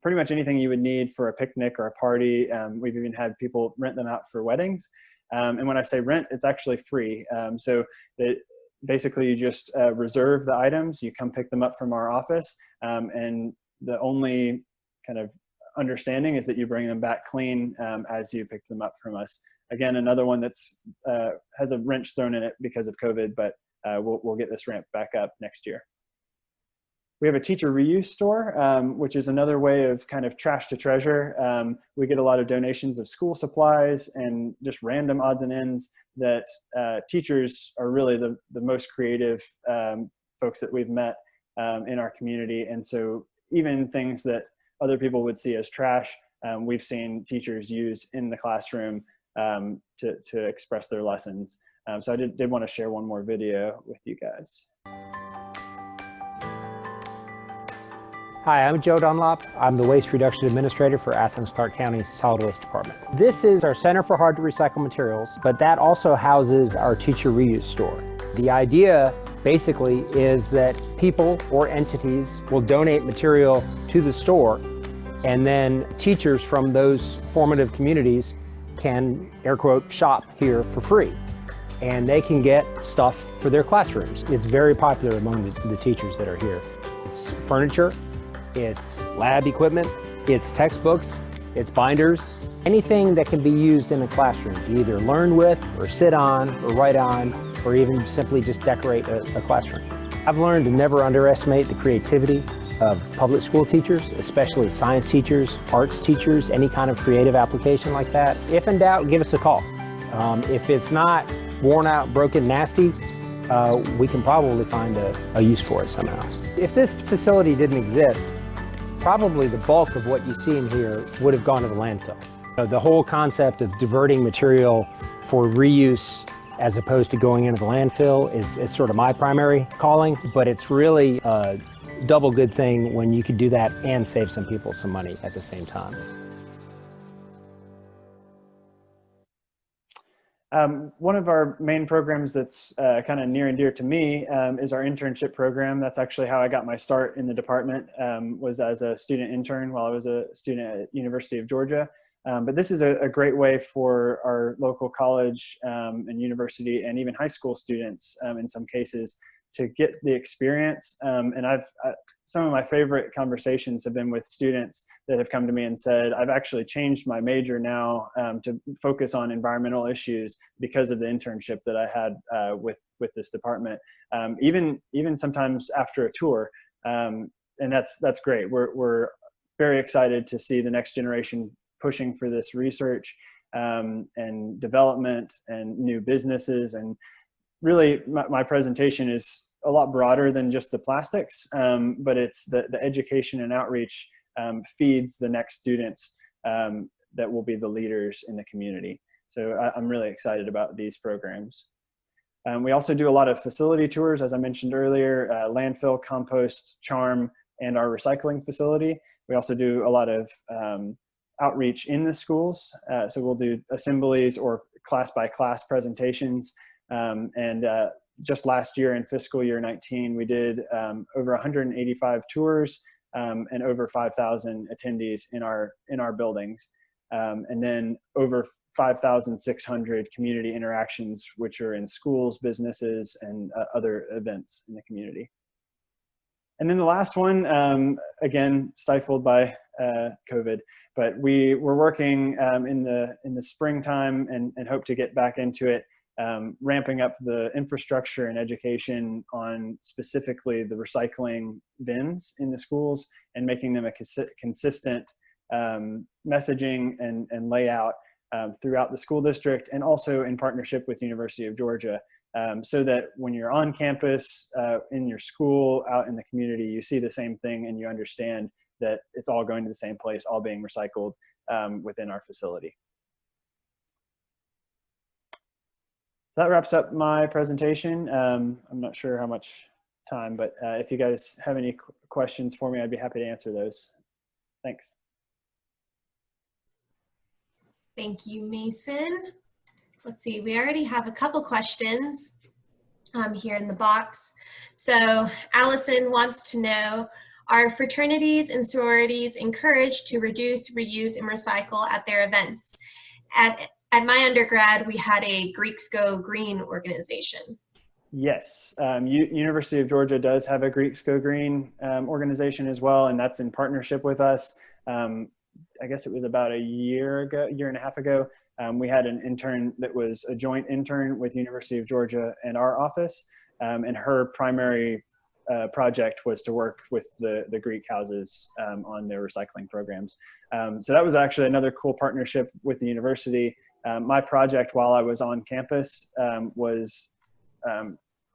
pretty much anything you would need for a picnic or a party. We've even had people rent them out for weddings. And when I say rent, it's actually free. So basically you just reserve the items, you come pick them up from our office, and the only kind of understanding is that you bring them back clean as you pick them up from us. Again, another one that's has a wrench thrown in it because of COVID, but we'll get this ramped back up next year. We have a teacher reuse store, which is another way of kind of trash to treasure. We get a lot of donations of school supplies and just random odds and ends that teachers are really the most creative folks that we've met in our community. And so even things that other people would see as trash, we've seen teachers use in the classroom to express their lessons. So I did want to share one more video with you guys. Hi, I'm Joe Dunlop. I'm the Waste Reduction Administrator for Athens-Clarke County Solid Waste Department. This is our Center for Hard to Recycle Materials, but that also houses our teacher reuse store. The idea basically is that people or entities will donate material to the store, and then teachers from those formative communities can, air quote, shop here for free. And they can get stuff for their classrooms. It's very popular among the teachers that are here. It's furniture, it's lab equipment, it's textbooks, it's binders, anything that can be used in a classroom to either learn with or sit on or write on or even simply just decorate a classroom. I've learned to never underestimate the creativity of public school teachers, especially science teachers, arts teachers, any kind of creative application like that. If in doubt, give us a call. If it's not worn out, broken, nasty, we can probably find a use for it somehow. If this facility didn't exist, probably the bulk of what you see in here would have gone to the landfill. The whole concept of diverting material for reuse as opposed to going into the landfill is sort of my primary calling, but it's really a double good thing when you could do that and save some people some money at the same time. One of our main programs that's kind of near and dear to me is our internship program. That's actually how I got my start in the department, was as a student intern while I was a student at University of Georgia. But this is a great way for our local college and university and even high school students in some cases to get the experience. And some of my favorite conversations have been with students that have come to me and said, I've actually changed my major now to focus on environmental issues because of the internship that I had with this department. Even sometimes after a tour, and that's great. We're very excited to see the next generation pushing for this research and development and new businesses. And really my presentation is a lot broader than just the plastics, but it's the education and outreach feeds the next students that will be the leaders in the community. So I'm really excited about these programs. We also do a lot of facility tours, as I mentioned earlier, landfill, compost, charm, and our recycling facility. We also do a lot of outreach in the schools. So we'll do assemblies or class by class presentations. Just last year in fiscal year 19, we did over 185 tours and over 5,000 attendees in our buildings. And then over 5,600 community interactions, which are in schools, businesses, and other events in the community. And then the last one, again, stifled by COVID, but we're working in the springtime and hope to get back into it, ramping up the infrastructure and education on specifically the recycling bins in the schools and making them a consistent messaging and layout throughout the school district, and also in partnership with University of Georgia so that when you're on campus, in your school, out in the community, you see the same thing and you understand that it's all going to the same place, all being recycled within our facility. So that wraps up my presentation. I'm not sure how much time, but if you guys have any questions for me, I'd be happy to answer those. Thanks. Thank you, Mason. Let's see, we already have a couple questions here in the box. So Allison wants to know, are fraternities and sororities encouraged to reduce, reuse, and recycle at their events? At my undergrad, we had a Greeks Go Green organization. Yes, University of Georgia does have a Greeks Go Green organization as well, and that's in partnership with us. I guess it was about a year and a half ago. We had an intern that was a joint intern with University of Georgia and our office, and her primary project was to work with the Greek houses on their recycling programs. So that was actually another cool partnership with the university. My project while I was on campus was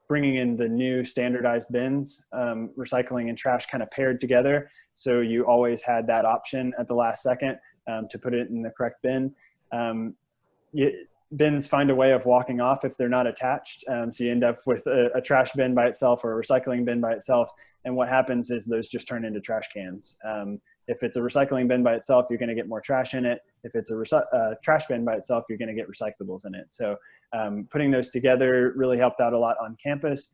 bringing in the new standardized bins, recycling and trash kind of paired together. So you always had that option at the last second to put it in the correct bin. Bins find a way of walking off if they're not attached. So you end up with a trash bin by itself or a recycling bin by itself. And what happens is those just turn into trash cans. If it's a recycling bin by itself, you're going to get more trash in it. If it's a trash bin by itself, you're going to get recyclables in it. So putting those together really helped out a lot on campus.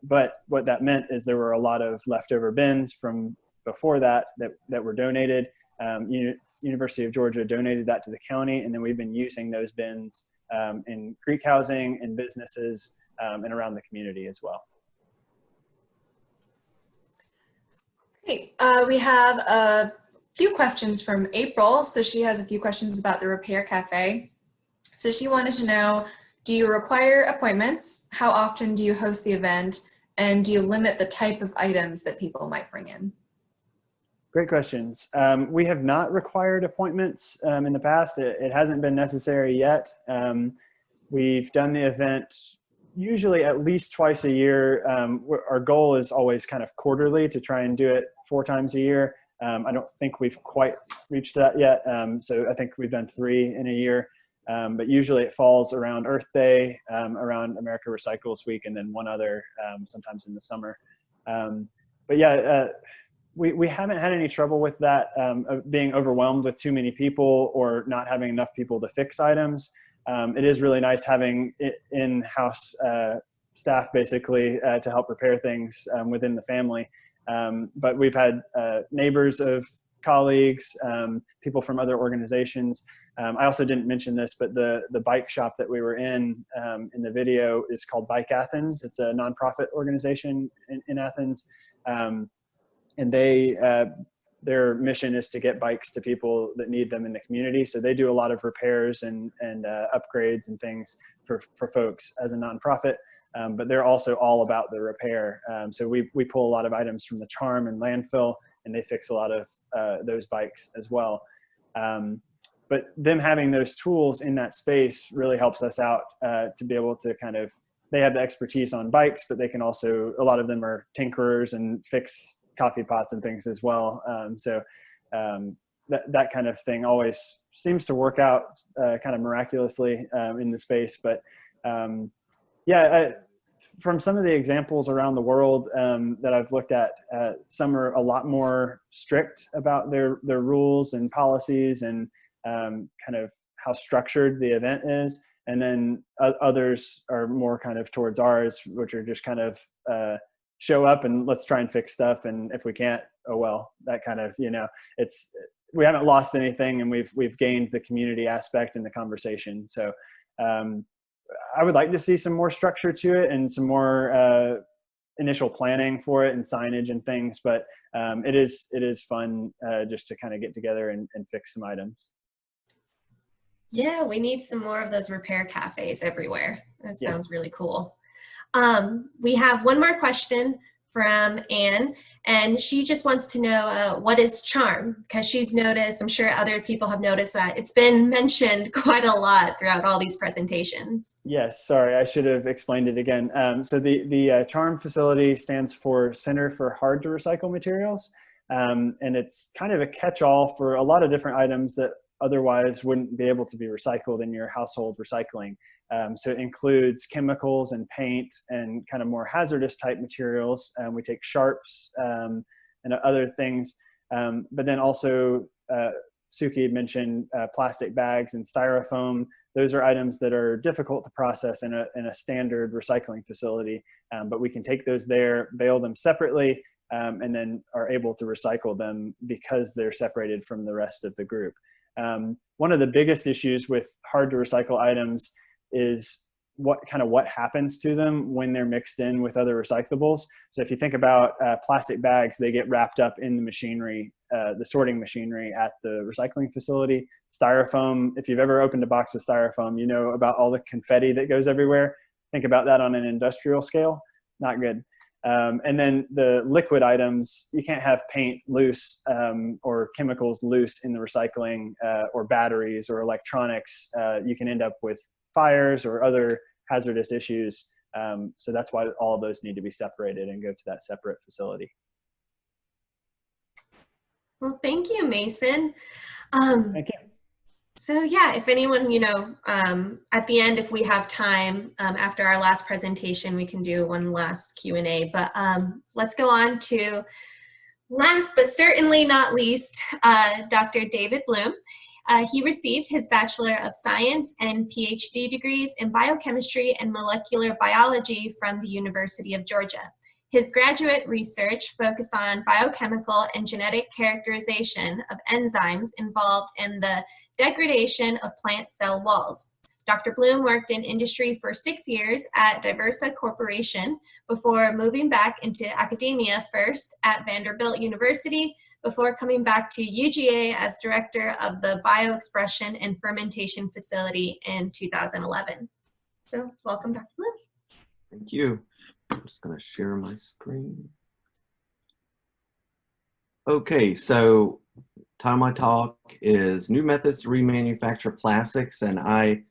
But what that meant is there were a lot of leftover bins from before that were donated. University of Georgia donated that to the county, and then we've been using those bins in Greek housing, in businesses, and around the community as well. Great. We have a few questions from April. So she has a few questions about the Repair Cafe. So she wanted to know, do you require appointments? How often do you host the event? And do you limit the type of items that people might bring in? Great questions. We have not required appointments in the past. It hasn't been necessary yet. We've done the event usually at least twice a year. Our goal is always kind of quarterly to try and do it 4 times a year. I don't think we've quite reached that yet. So I think we've done 3 in a year. But usually it falls around Earth Day, around America Recycles Week, and then one other sometimes in the summer. But yeah, we haven't had any trouble with that, being overwhelmed with too many people or not having enough people to fix items. It is really nice having in-house staff basically to help repair things within the family. But we've had neighbors of colleagues, people from other organizations. I also didn't mention this, but the bike shop that we were in the video is called Bike Athens. It's a nonprofit organization in Athens. And their mission is to get bikes to people that need them in the community. So they do a lot of repairs and upgrades and things for folks as a nonprofit, but they're also all about the repair. So we pull a lot of items from the Charm and landfill, and they fix a lot of those bikes as well. But them having those tools in that space really helps us out to be able to kind of, they have the expertise on bikes, but they can also, a lot of them are tinkerers and fix coffee pots and things as well. So that kind of thing always seems to work out kind of miraculously in the space. But yeah, from some of the examples around the world that I've looked at, some are a lot more strict about their rules and policies and kind of how structured the event is. And then others are more kind of towards ours, which are just kind of show up and let's try and fix stuff, and if we can't, oh well, that kind of, we haven't lost anything, and we've gained the community aspect in the conversation. So I would like to see some more structure to it and some more initial planning for it and signage and things, but it is fun just to kind of get together and fix some items. Yeah, we need some more of those repair cafes everywhere. That sounds really cool. We have one more question from Anne, and she just wants to know what is charm, because she's noticed, I'm sure other people have noticed that it's been mentioned quite a lot throughout all these presentations. Yes, sorry, I should have explained it again. So the CHARM facility stands for Center for Hard to Recycle Materials, and it's kind of a catch-all for a lot of different items that otherwise wouldn't be able to be recycled in your household recycling. So it includes chemicals and paint and kind of more hazardous type materials. We take sharps and other things, but then also Suki had mentioned plastic bags and styrofoam. Those are items that are difficult to process in a standard recycling facility, but we can take those there, bale them separately, and then are able to recycle them because they're separated from the rest of the group. One of the biggest issues with hard to recycle items is what happens to them when they're mixed in with other recyclables. So if you think about plastic bags, they get wrapped up in the machinery, the sorting machinery at the recycling facility. Styrofoam, if you've ever opened a box with styrofoam, you know about all the confetti that goes everywhere. Think about that on an industrial scale, not good. And then the liquid items, you can't have paint loose or chemicals loose in the recycling, or batteries or electronics. You can end up with fires or other hazardous issues. So that's why all of those need to be separated and go to that separate facility. Well, thank you, Mason. Thank you. So yeah, if anyone, at the end, if we have time after our last presentation, we can do one last Q&A, but let's go on to last but certainly not least, Dr. David Blum. He received his Bachelor of Science and PhD degrees in biochemistry and molecular biology from the University of Georgia. His graduate research focused on biochemical and genetic characterization of enzymes involved in the degradation of plant cell walls. Dr. Blum worked in industry for 6 years at Diversa Corporation before moving back into academia, first at Vanderbilt University, before coming back to UGA as director of the Bioexpression and Fermentation Facility in 2011. So welcome, Dr. Blum. Thank you. I'm just going to share my screen. Okay, so title of my talk is New Methods to Remanufacture Plastics, and let's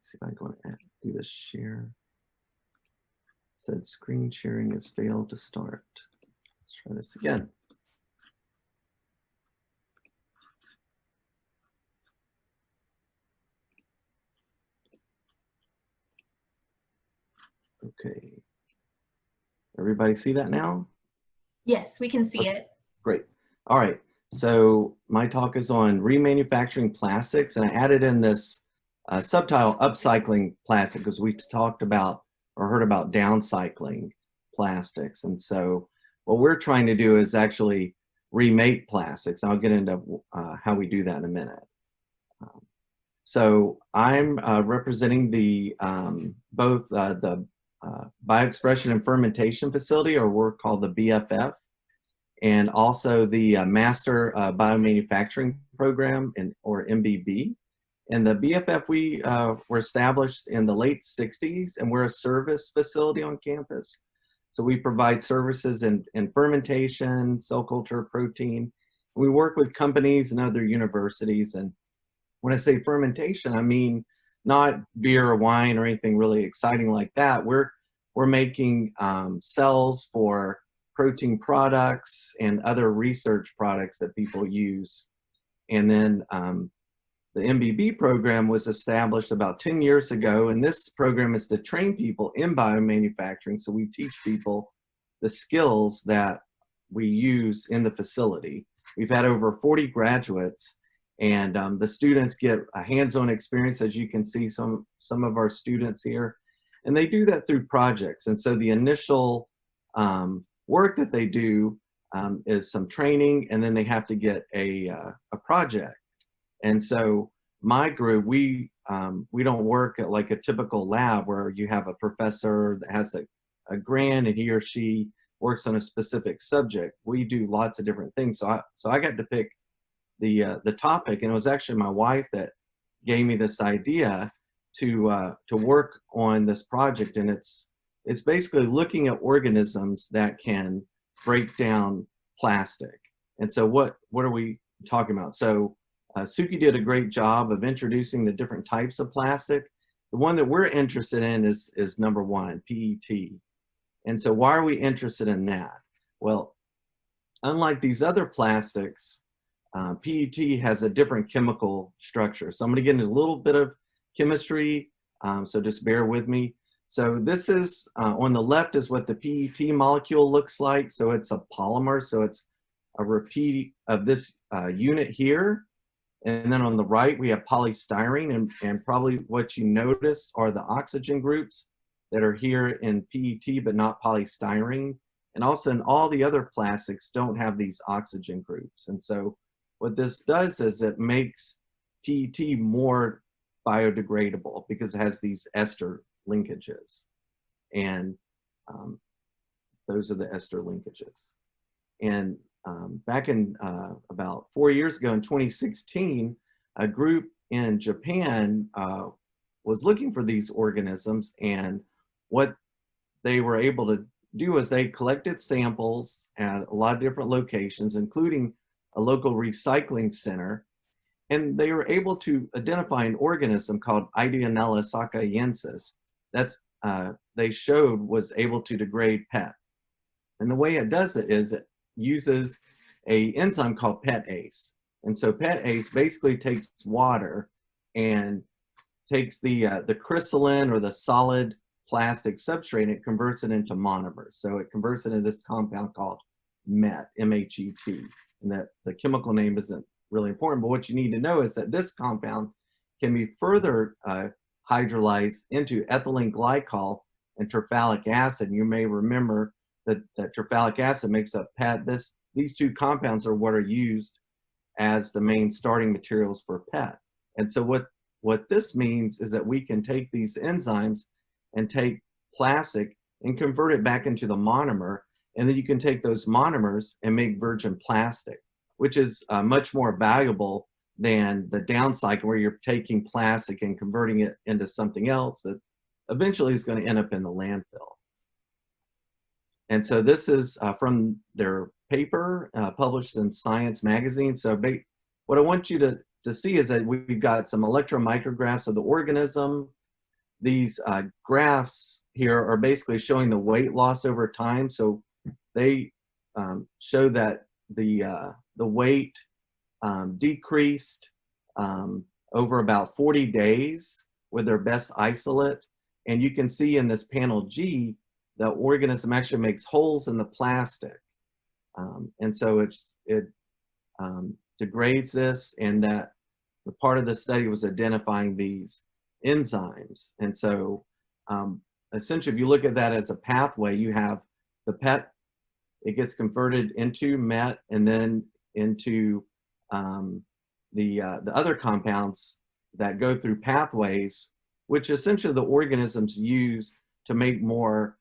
see if I can do this share. It said screen sharing has failed to start. Let's try this again. Okay. Everybody see that now? Yes, we can see it. Great. All right. So my talk is on remanufacturing plastics, and I added in this subtitle, upcycling plastic, because we talked about or heard about downcycling plastics. And so what we're trying to do is actually remake plastics. I'll get into how we do that in a minute. So I'm representing the both the Bioexpression and Fermentation Facility, or we're called the BFF, and also the Master Biomanufacturing Program, or MBB. And the BFF, we were established in the late 60s, and we're a service facility on campus. So we provide services in fermentation, cell culture, protein. We work with companies and other universities. And when I say fermentation, I mean not beer or wine or anything really exciting like that. We're making cells for protein products and other research products that people use. And then the MBB program was established about 10 years ago, and this program is to train people in biomanufacturing. So we teach people the skills that we use in the facility. We've had over 40 graduates, and the students get a hands-on experience, as you can see some of our students here, and they do that through projects. And so the initial work that they do is some training, and then they have to get a project. And so my group, we don't work at like a typical lab where you have a professor that has a grant and he or she works on a specific subject. We do lots of different things. So I got to pick the topic, and it was actually my wife that gave me this idea to work on this project. And it's it's basically looking at organisms that can break down plastic. And so what are we talking about? So Suki did a great job of introducing the different types of plastic. The one that we're interested in is number one, PET. And so why are we interested in that? Well, unlike these other plastics, PET has a different chemical structure. So I'm going to get into a little bit of chemistry, so just bear with me. So this is, on the left is what the PET molecule looks like. So it's a polymer, so it's a repeat of this unit here. And then on the right, we have polystyrene, and probably what you notice are the oxygen groups that are here in PET, but not polystyrene. And also in all the other plastics don't have these oxygen groups. And so what this does is it makes PET more biodegradable because it has these ester linkages. And those are the ester linkages. And back in about 4 years ago in 2016, a group in Japan was looking for these organisms, and what they were able to do is they collected samples at a lot of different locations, including a local recycling center, and they were able to identify an organism called Ideonella sakaiensis that's they showed was able to degrade PET. And the way it does it is it uses an enzyme called PETase. And so PETase basically takes water and takes the crystalline or the solid plastic substrate and it converts it into monomers. So it converts it into this compound called MET, M-H-E-T. And that the chemical name isn't really important, but what you need to know is that this compound can be further hydrolyzed into ethylene glycol and terephthalic acid. You may remember that terephthalic acid makes up PET. These two compounds are what are used as the main starting materials for PET. And so what this means is that we can take these enzymes and take plastic and convert it back into the monomer, and then you can take those monomers and make virgin plastic, which is much more valuable than the down cycle where you're taking plastic and converting it into something else that eventually is going to end up in the landfill. And so this is from their paper published in Science magazine. So what I want you to see is that we've got some electron micrographs of the organism. These graphs here are basically showing the weight loss over time. So they show that the weight decreased over about 40 days with their best isolate. And you can see in this panel G, the organism actually makes holes in the plastic. And so it degrades this, and that the part of the study was identifying these enzymes. And so essentially, if you look at that as a pathway, you have the PET, it gets converted into MET and then into the other compounds that go through pathways, which essentially the organisms use to make more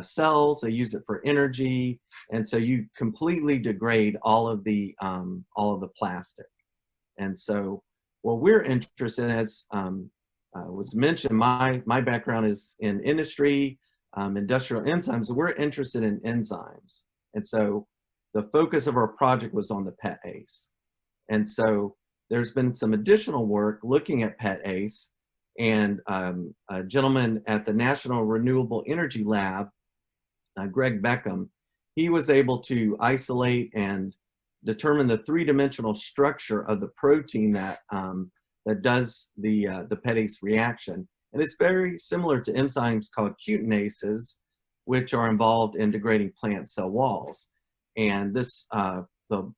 cells. They use it for energy, and so you completely degrade all of the plastic. And so what we're interested in, as was mentioned, my background is in industry, industrial enzymes. We're interested in enzymes, and so the focus of our project was on the PETase. And so there's been some additional work looking at PETase, and a gentleman at the National Renewable Energy Lab, Greg Beckham, he was able to isolate and determine the three-dimensional structure of the protein that does the PETase reaction. And it's very similar to enzymes called cutenases, which are involved in degrading plant cell walls. And this the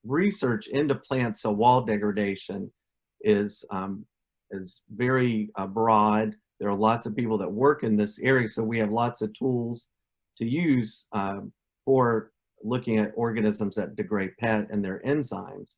research into plant cell wall degradation is very broad. There are lots of people that work in this area, so we have lots of tools to use for looking at organisms that degrade PET and their enzymes.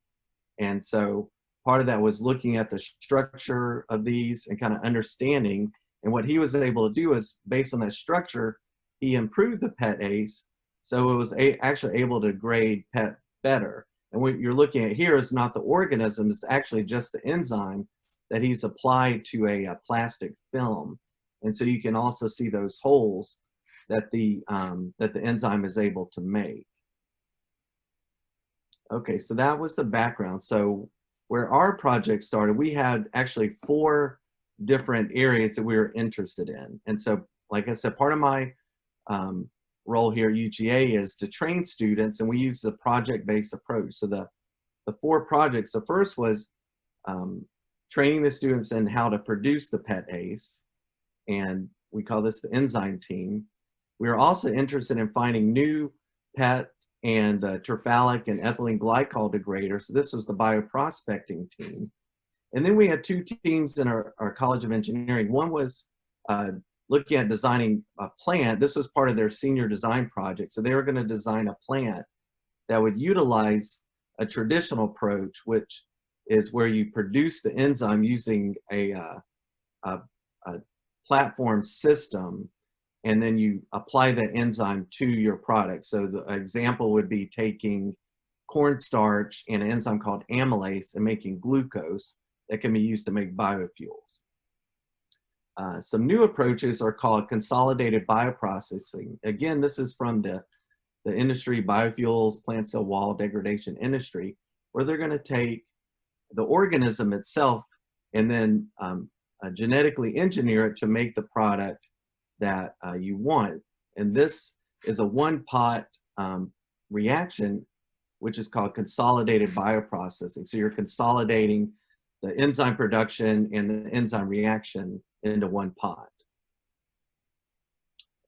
And so part of that was looking at the structure of these and kind of understanding. And what he was able to do is, based on that structure, he improved the PETase, so it was actually able to degrade PET better. And what you're looking at here is not the organism, it's actually just the enzyme that he's applied to a plastic film. And so you can also see those holes that the enzyme is able to make. Okay, so that was the background. So where our project started, we had actually 4 different areas that we were interested in. And so, like I said, part of my role here at UGA is to train students, and we use the project-based approach. So the 4 projects, the first was training the students in how to produce the PET ACE, and we call this the enzyme team. We were also interested in finding new PET and terphthalic and ethylene glycol degraders. So this was the bioprospecting team. And then we had 2 teams in our College of Engineering. One was looking at designing a plant. This was part of their senior design project. So they were going to design a plant that would utilize a traditional approach, which is where you produce the enzyme using a platform system, and then you apply that enzyme to your product. So the example would be taking cornstarch and an enzyme called amylase and making glucose that can be used to make biofuels. Some new approaches are called consolidated bioprocessing. Again, this is from the industry, biofuels, plant cell wall degradation industry, where they're going to take the organism itself and then genetically engineer it to make the product that you want. And this is a one-pot reaction, which is called consolidated bioprocessing. So you're consolidating the enzyme production and the enzyme reaction into one pot.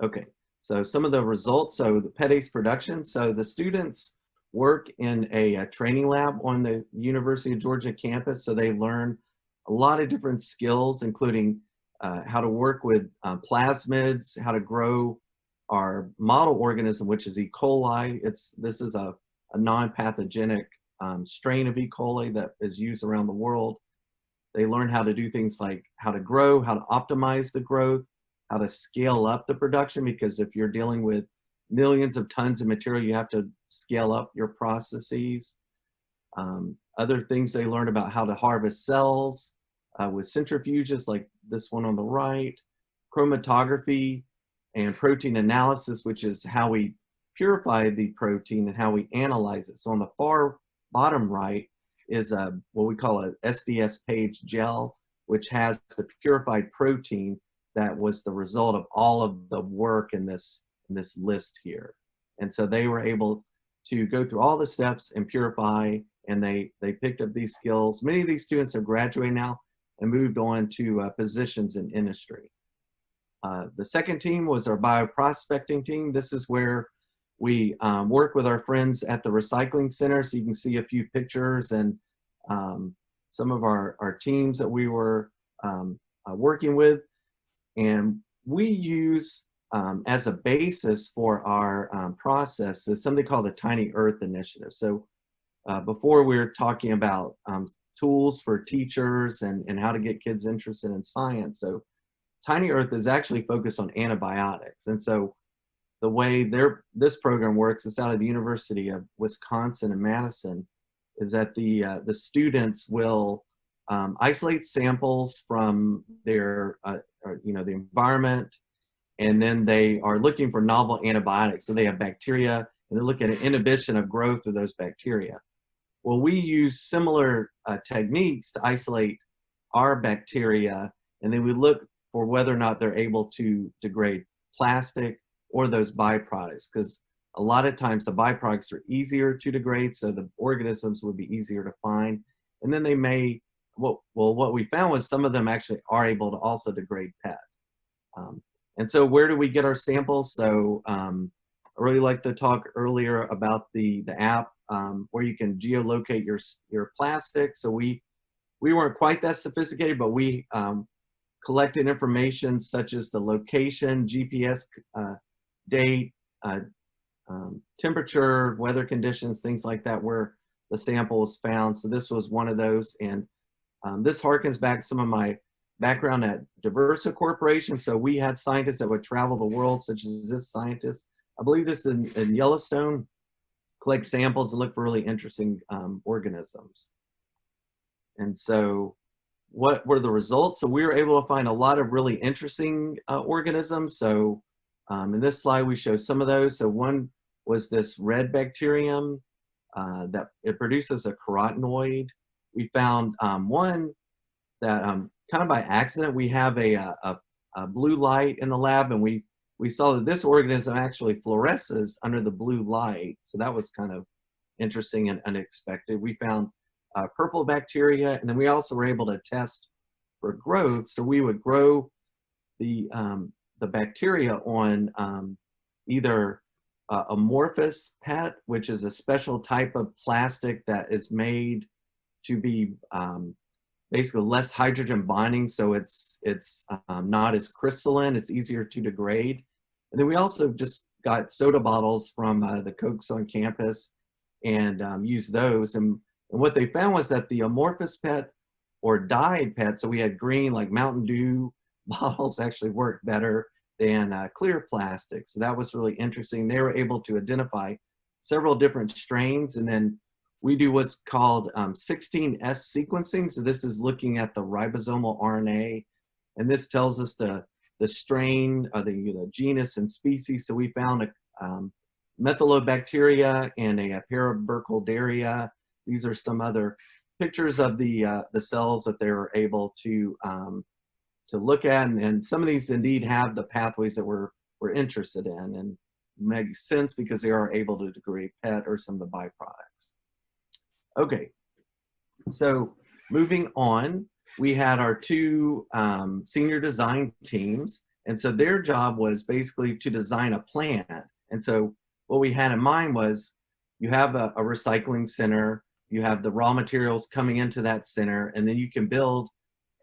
Okay, so some of the results. So the PET ACE production. So the students work in a training lab on the University of Georgia campus. So they learn a lot of different skills, including how to work with plasmids, how to grow our model organism, which is E. coli. This is a non-pathogenic strain of E. coli that is used around the world. They learn how to do things like how to grow, how to optimize the growth, how to scale up the production, because if you're dealing with millions of tons of material, you have to scale up your processes. Other things they learn about how to harvest cells with centrifuges like this one on the right, chromatography and protein analysis, which is how we purify the protein and how we analyze it. So on the far bottom right is what we call a SDS page gel, which has the purified protein that was the result of all of the work in this list here. And so they were able to go through all the steps and purify, and they picked up these skills. Many of these students have graduated now and moved on to positions in industry. The second team was our bioprospecting team. This is where we work with our friends at the recycling center. So you can see a few pictures and some of our teams that we were working with. And we use as a basis for our process is something called the Tiny Earth Initiative. So before we were talking about tools for teachers and how to get kids interested in science. So Tiny Earth is actually focused on antibiotics. And so the way this program works, it's out of the University of Wisconsin in Madison, is that the students will isolate samples from their the environment, and then they are looking for novel antibiotics. So they have bacteria, and they're looking at inhibition of growth of those bacteria. Well, we use similar techniques to isolate our bacteria, and then we look for whether or not they're able to degrade plastic or those byproducts, because a lot of times the byproducts are easier to degrade, so the organisms would be easier to find. And then they may, what we found was some of them actually are able to also degrade PET. And so where do we get our samples? So I really like to talk earlier about the app where you can geolocate your plastic. So we weren't quite that sophisticated, but we collected information such as the location, GPS date, temperature, weather conditions, things like that, where the sample was found. So this was one of those. And this harkens back to some of my background at Diversa Corporation. So we had scientists that would travel the world, such as this scientist. I believe this is in Yellowstone, collect samples and look for really interesting organisms. And so what were the results? So we were able to find a lot of really interesting organisms. So in this slide, we show some of those. So one was this red bacterium that it produces a carotenoid. We found one that kind of by accident, we have a blue light in the lab, and we saw that this organism actually fluoresces under the blue light. So that was kind of interesting and unexpected. We found purple bacteria, and then we also were able to test for growth. So we would grow the bacteria on either amorphous PET, which is a special type of plastic that is made to be basically less hydrogen bonding, so it's not as crystalline, it's easier to degrade. And then we also just got soda bottles from the Cokes on campus and used those. And what they found was that the amorphous PET or dyed PET, so we had green like Mountain Dew bottles, actually worked better than clear plastic. So that was really interesting. They were able to identify several different strains, and then we do what's called 16S sequencing. So this is looking at the ribosomal RNA, and this tells us the strain, the genus and species. So we found a Methylobacteria and a Paraburkholderia. These are some other pictures of the cells that they were able to look at, and some of these indeed have the pathways that we're interested in, and makes sense because they are able to degrade PET or some of the byproducts. Okay, so moving on, we had our two senior design teams, and so their job was basically to design a plant. And so what we had in mind was you have a recycling center, you have the raw materials coming into that center, and then you can build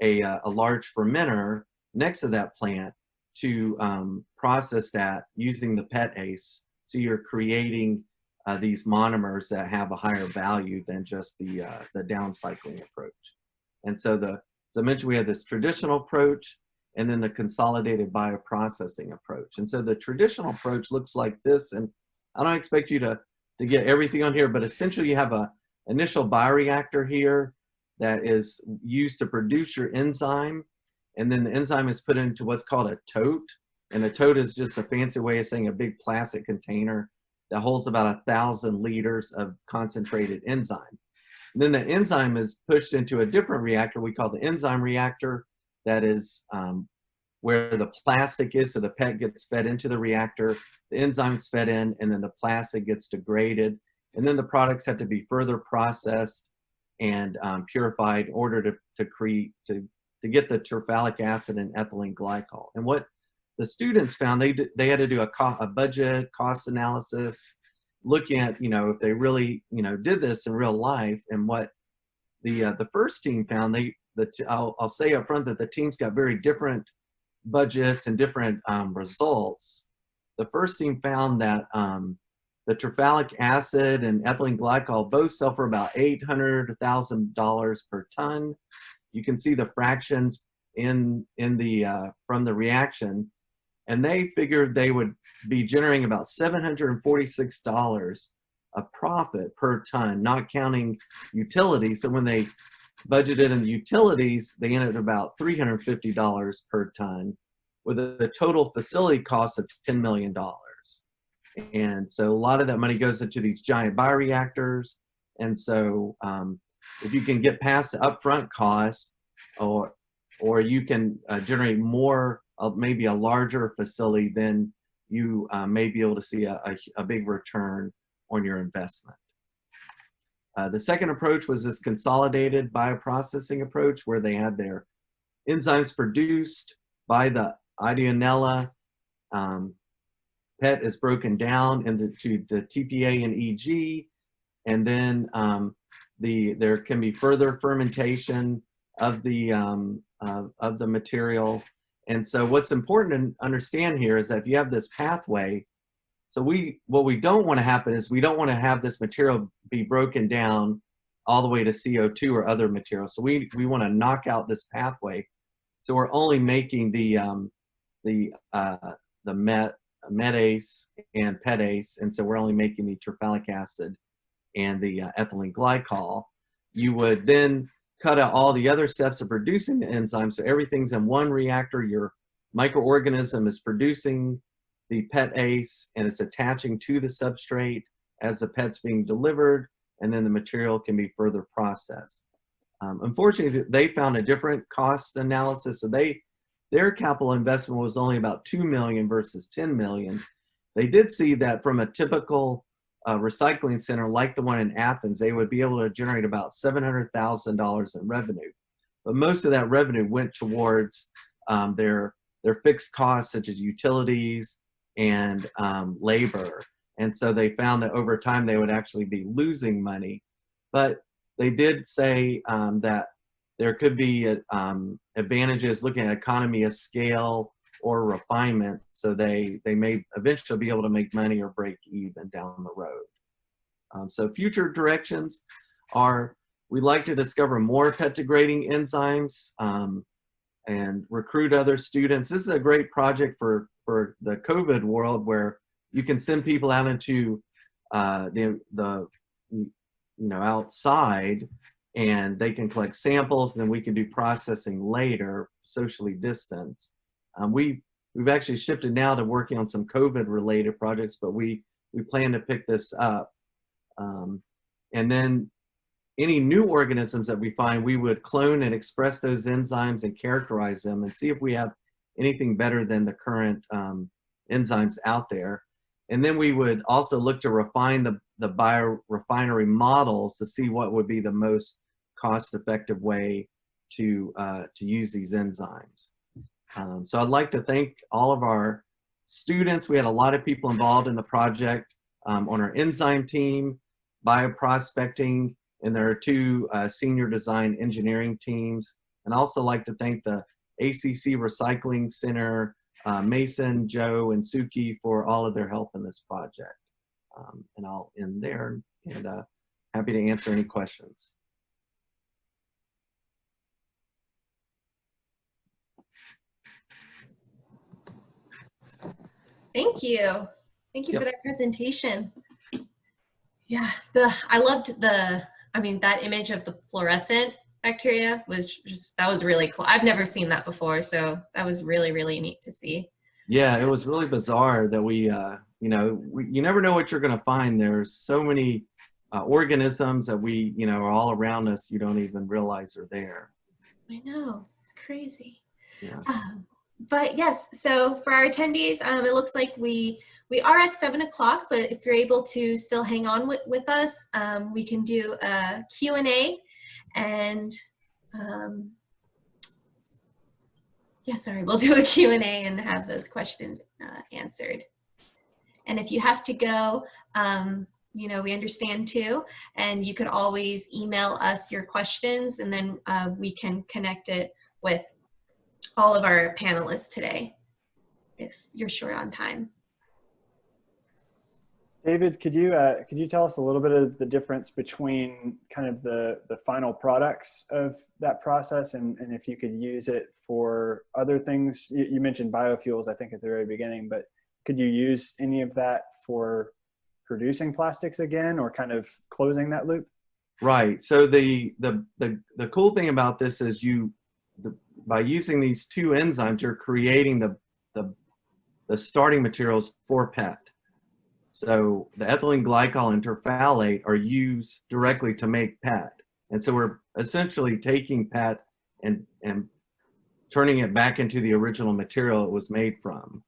a large fermenter next to that plant to process that using the PET ACE. So you're creating these monomers that have a higher value than just the downcycling approach. And so as I mentioned, we had this traditional approach and then the consolidated bioprocessing approach. And so the traditional approach looks like this, and I don't expect you to get everything on here, but essentially you have a initial bioreactor here that is used to produce your enzyme, and then the enzyme is put into what's called a tote, and a tote is just a fancy way of saying a big plastic container that holds about 1,000 liters of concentrated enzyme. And then the enzyme is pushed into a different reactor we call the enzyme reactor. That is where the plastic is, so the PET gets fed into the reactor, the enzyme's fed in, and then the plastic gets degraded, and then the products have to be further processed and purified in order to get the terephthalic acid and ethylene glycol. And what the students found, they had to do a budget cost analysis, looking at if they really did this in real life. And what the first team found, I'll say up front that the teams got very different budgets and different results. The first team found that the terephthalic acid and ethylene glycol both sell for about $800 to $1,000 per ton. You can see the fractions from the reaction, and they figured they would be generating about $746 of profit per ton, not counting utilities. So when they budgeted in the utilities, they ended at about $350 per ton, with a total facility cost of $10 million. And so a lot of that money goes into these giant bioreactors. And so if you can get past the upfront costs, or you can generate more, maybe a larger facility, then you may be able to see a big return on your investment. The second approach was this consolidated bioprocessing approach, where they had their enzymes produced by the Ideonella. PET is broken down into the TPA and EG, and then there can be further fermentation of the material. And so what's important to understand here is that if you have this pathway, so what we don't want to happen is we don't want to have this material be broken down all the way to CO2 or other materials. So we want to knock out this pathway. So we're only making the metase and petase, and so we're only making the terephthalic acid and the ethylene glycol. You would then cut out all the other steps of producing the enzyme. So everything's in one reactor. Your microorganism is producing the PET ACE and it's attaching to the substrate as the PET's being delivered, and then the material can be further processed. Unfortunately, they found a different cost analysis. So their capital investment was only about $2 million versus $10 million. They did see that from a typical recycling center like the one in Athens, they would be able to generate about $700,000 in revenue. But most of that revenue went towards their fixed costs such as utilities and labor. And so they found that over time they would actually be losing money. But they did say that there could be advantages looking at economy of scale or refinement, so they may eventually be able to make money or break even down the road. So future directions are, we'd like to discover more PET degrading enzymes and recruit other students. This is a great project for the COVID world, where you can send people out into outside, and they can collect samples, and then we can do processing later, socially distanced. We've actually shifted now to working on some COVID related projects, but we plan to pick this up. And then any new organisms that we find, we would clone and express those enzymes and characterize them and see if we have anything better than the current enzymes out there. And then we would also look to refine the biorefinery models to see what would be the most cost-effective way to use these enzymes. So I'd like to thank all of our students. We had a lot of people involved in the project on our enzyme team, bioprospecting, and there are 2 senior design engineering teams. And I also like to thank the ACC Recycling Center, Mason, Joe, and Suki for all of their help in this project. And I'll end there, and happy to answer any questions. Thank you. Thank you for that presentation. Yeah, I loved that image of the fluorescent bacteria that was really cool. I've never seen that before, so that was really, really neat to see. Yeah, it was really bizarre that you never know what you're going to find. There's so many organisms that are all around us, you don't even realize are there. I know, it's crazy. Yeah. But yes, so for our attendees, it looks like we are at 7 o'clock, but if you're able to still hang on with us, we can do a Q&A, and we'll do a Q&A and have those questions answered. And if you have to go, we understand too, and you could always email us your questions, and then we can connect it with all of our panelists today if you're short on time. David, could you tell us a little bit of the difference between kind of the final products of that process, and if you could use it for other things? You mentioned biofuels, I think, at the very beginning, but could you use any of that for producing plastics again, or kind of closing that loop? Right. So the cool thing about this is by using these 2 enzymes, you're creating the starting materials for PET. So the ethylene glycol and terephthalate are used directly to make PET. And so we're essentially taking PET and turning it back into the original material it was made from.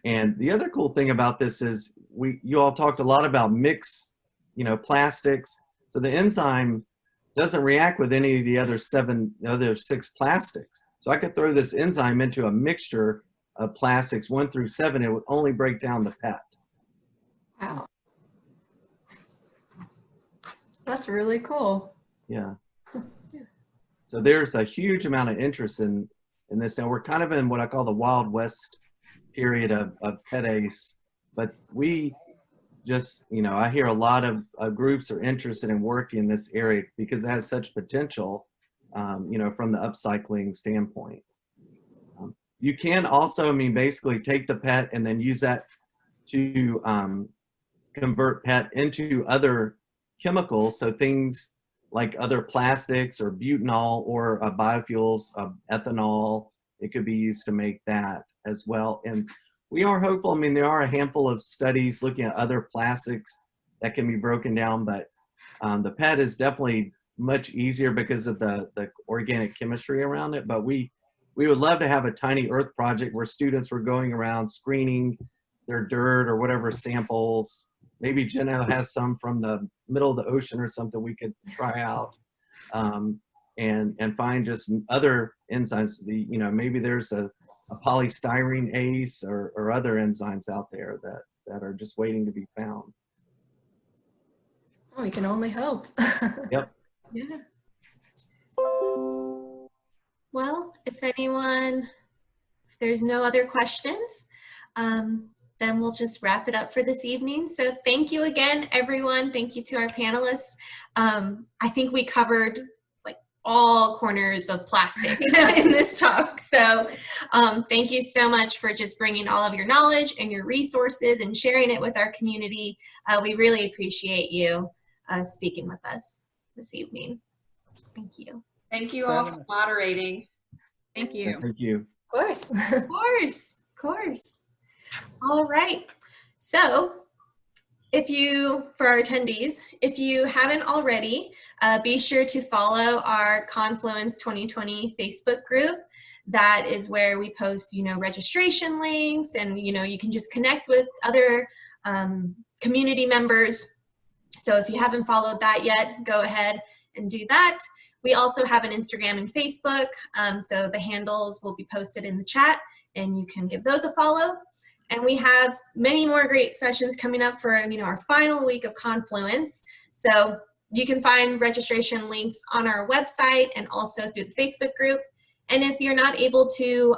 And the other cool thing about this is you all talked a lot about mixed, plastics. So the enzyme doesn't react with any of the other 6 plastics. So I could throw this enzyme into a mixture of plastics 1 through 7, it would only break down the PET. Wow. That's really cool. Yeah. So there's a huge amount of interest in this. Now we're kind of in what I call the Wild West period of PET ACE, but we just, I hear a lot of groups are interested in working in this area because it has such potential, from the upcycling standpoint. You can also, basically take the PET and then use that to convert PET into other chemicals. So things like other plastics or butanol or biofuels, ethanol. It could be used to make that as well. And we are hopeful. I mean, there are a handful of studies looking at other plastics that can be broken down, but the PET is definitely much easier because of the organic chemistry around it. But we would love to have a tiny earth project where students were going around screening their dirt or whatever samples. Maybe Jenna has some from the middle of the ocean or something we could try out, and find just other enzymes. Maybe there's a polystyrene ACE or other enzymes out there that are just waiting to be found. Oh, we can only hope. Yep. Yeah. Well, if there's no other questions, then we'll just wrap it up for this evening. So thank you again, everyone. Thank you to our panelists. I think we covered like all corners of plastic in this talk. So thank you so much for just bringing all of your knowledge and your resources and sharing it with our community. We really appreciate you speaking with us this evening. Thank you. Thank you all for moderating. Thank you. Thank you. Of course. Of course. Of course. All right. So for our attendees, if you haven't already, be sure to follow our Confluence 2020 Facebook group. That is where we post, registration links, and, you can just connect with other community members. So if you haven't followed that yet, go ahead and do that. We also have an Instagram and Facebook, so the handles will be posted in the chat, and you can give those a follow. And we have many more great sessions coming up for our final week of Confluence. So you can find registration links on our website and also through the Facebook group. And if you're not able to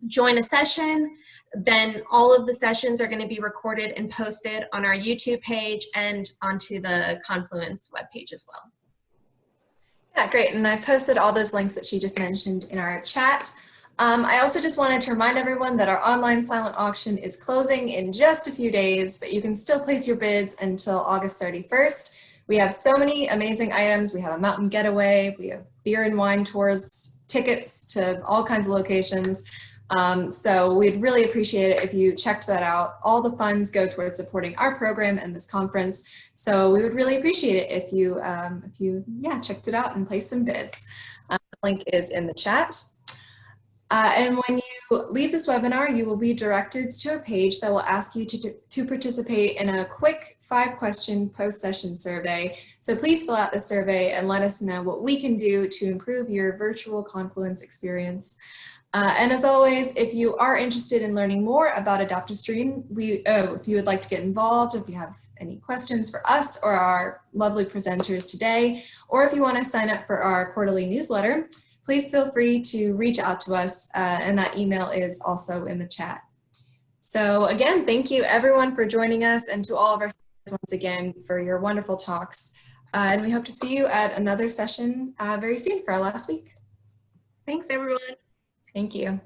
join a session, then all of the sessions are going to be recorded and posted on our YouTube page and onto the Confluence webpage as well. Yeah, great. And I posted all those links that she just mentioned in our chat. I also just wanted to remind everyone that our online silent auction is closing in just a few days, but you can still place your bids until August 31st. We have so many amazing items. We have a mountain getaway, we have beer and wine tours, tickets to all kinds of locations. So we'd really appreciate it if you checked that out. All the funds go towards supporting our program and this conference. So we would really appreciate it if you checked it out and placed some bids. The link is in the chat. And when you leave this webinar, you will be directed to a page that will ask you to participate in a quick 5-question post-session survey. So please fill out the survey and let us know what we can do to improve your virtual Confluence experience. And as always, if you are interested in learning more about AdaptoStream, if you would like to get involved, if you have any questions for us or our lovely presenters today, or if you want to sign up for our quarterly newsletter, please feel free to reach out to us, and that email is also in the chat. So again, thank you everyone for joining us, and to all of our speakers once again for your wonderful talks. And we hope to see you at another session very soon for our last week. Thanks everyone. Thank you.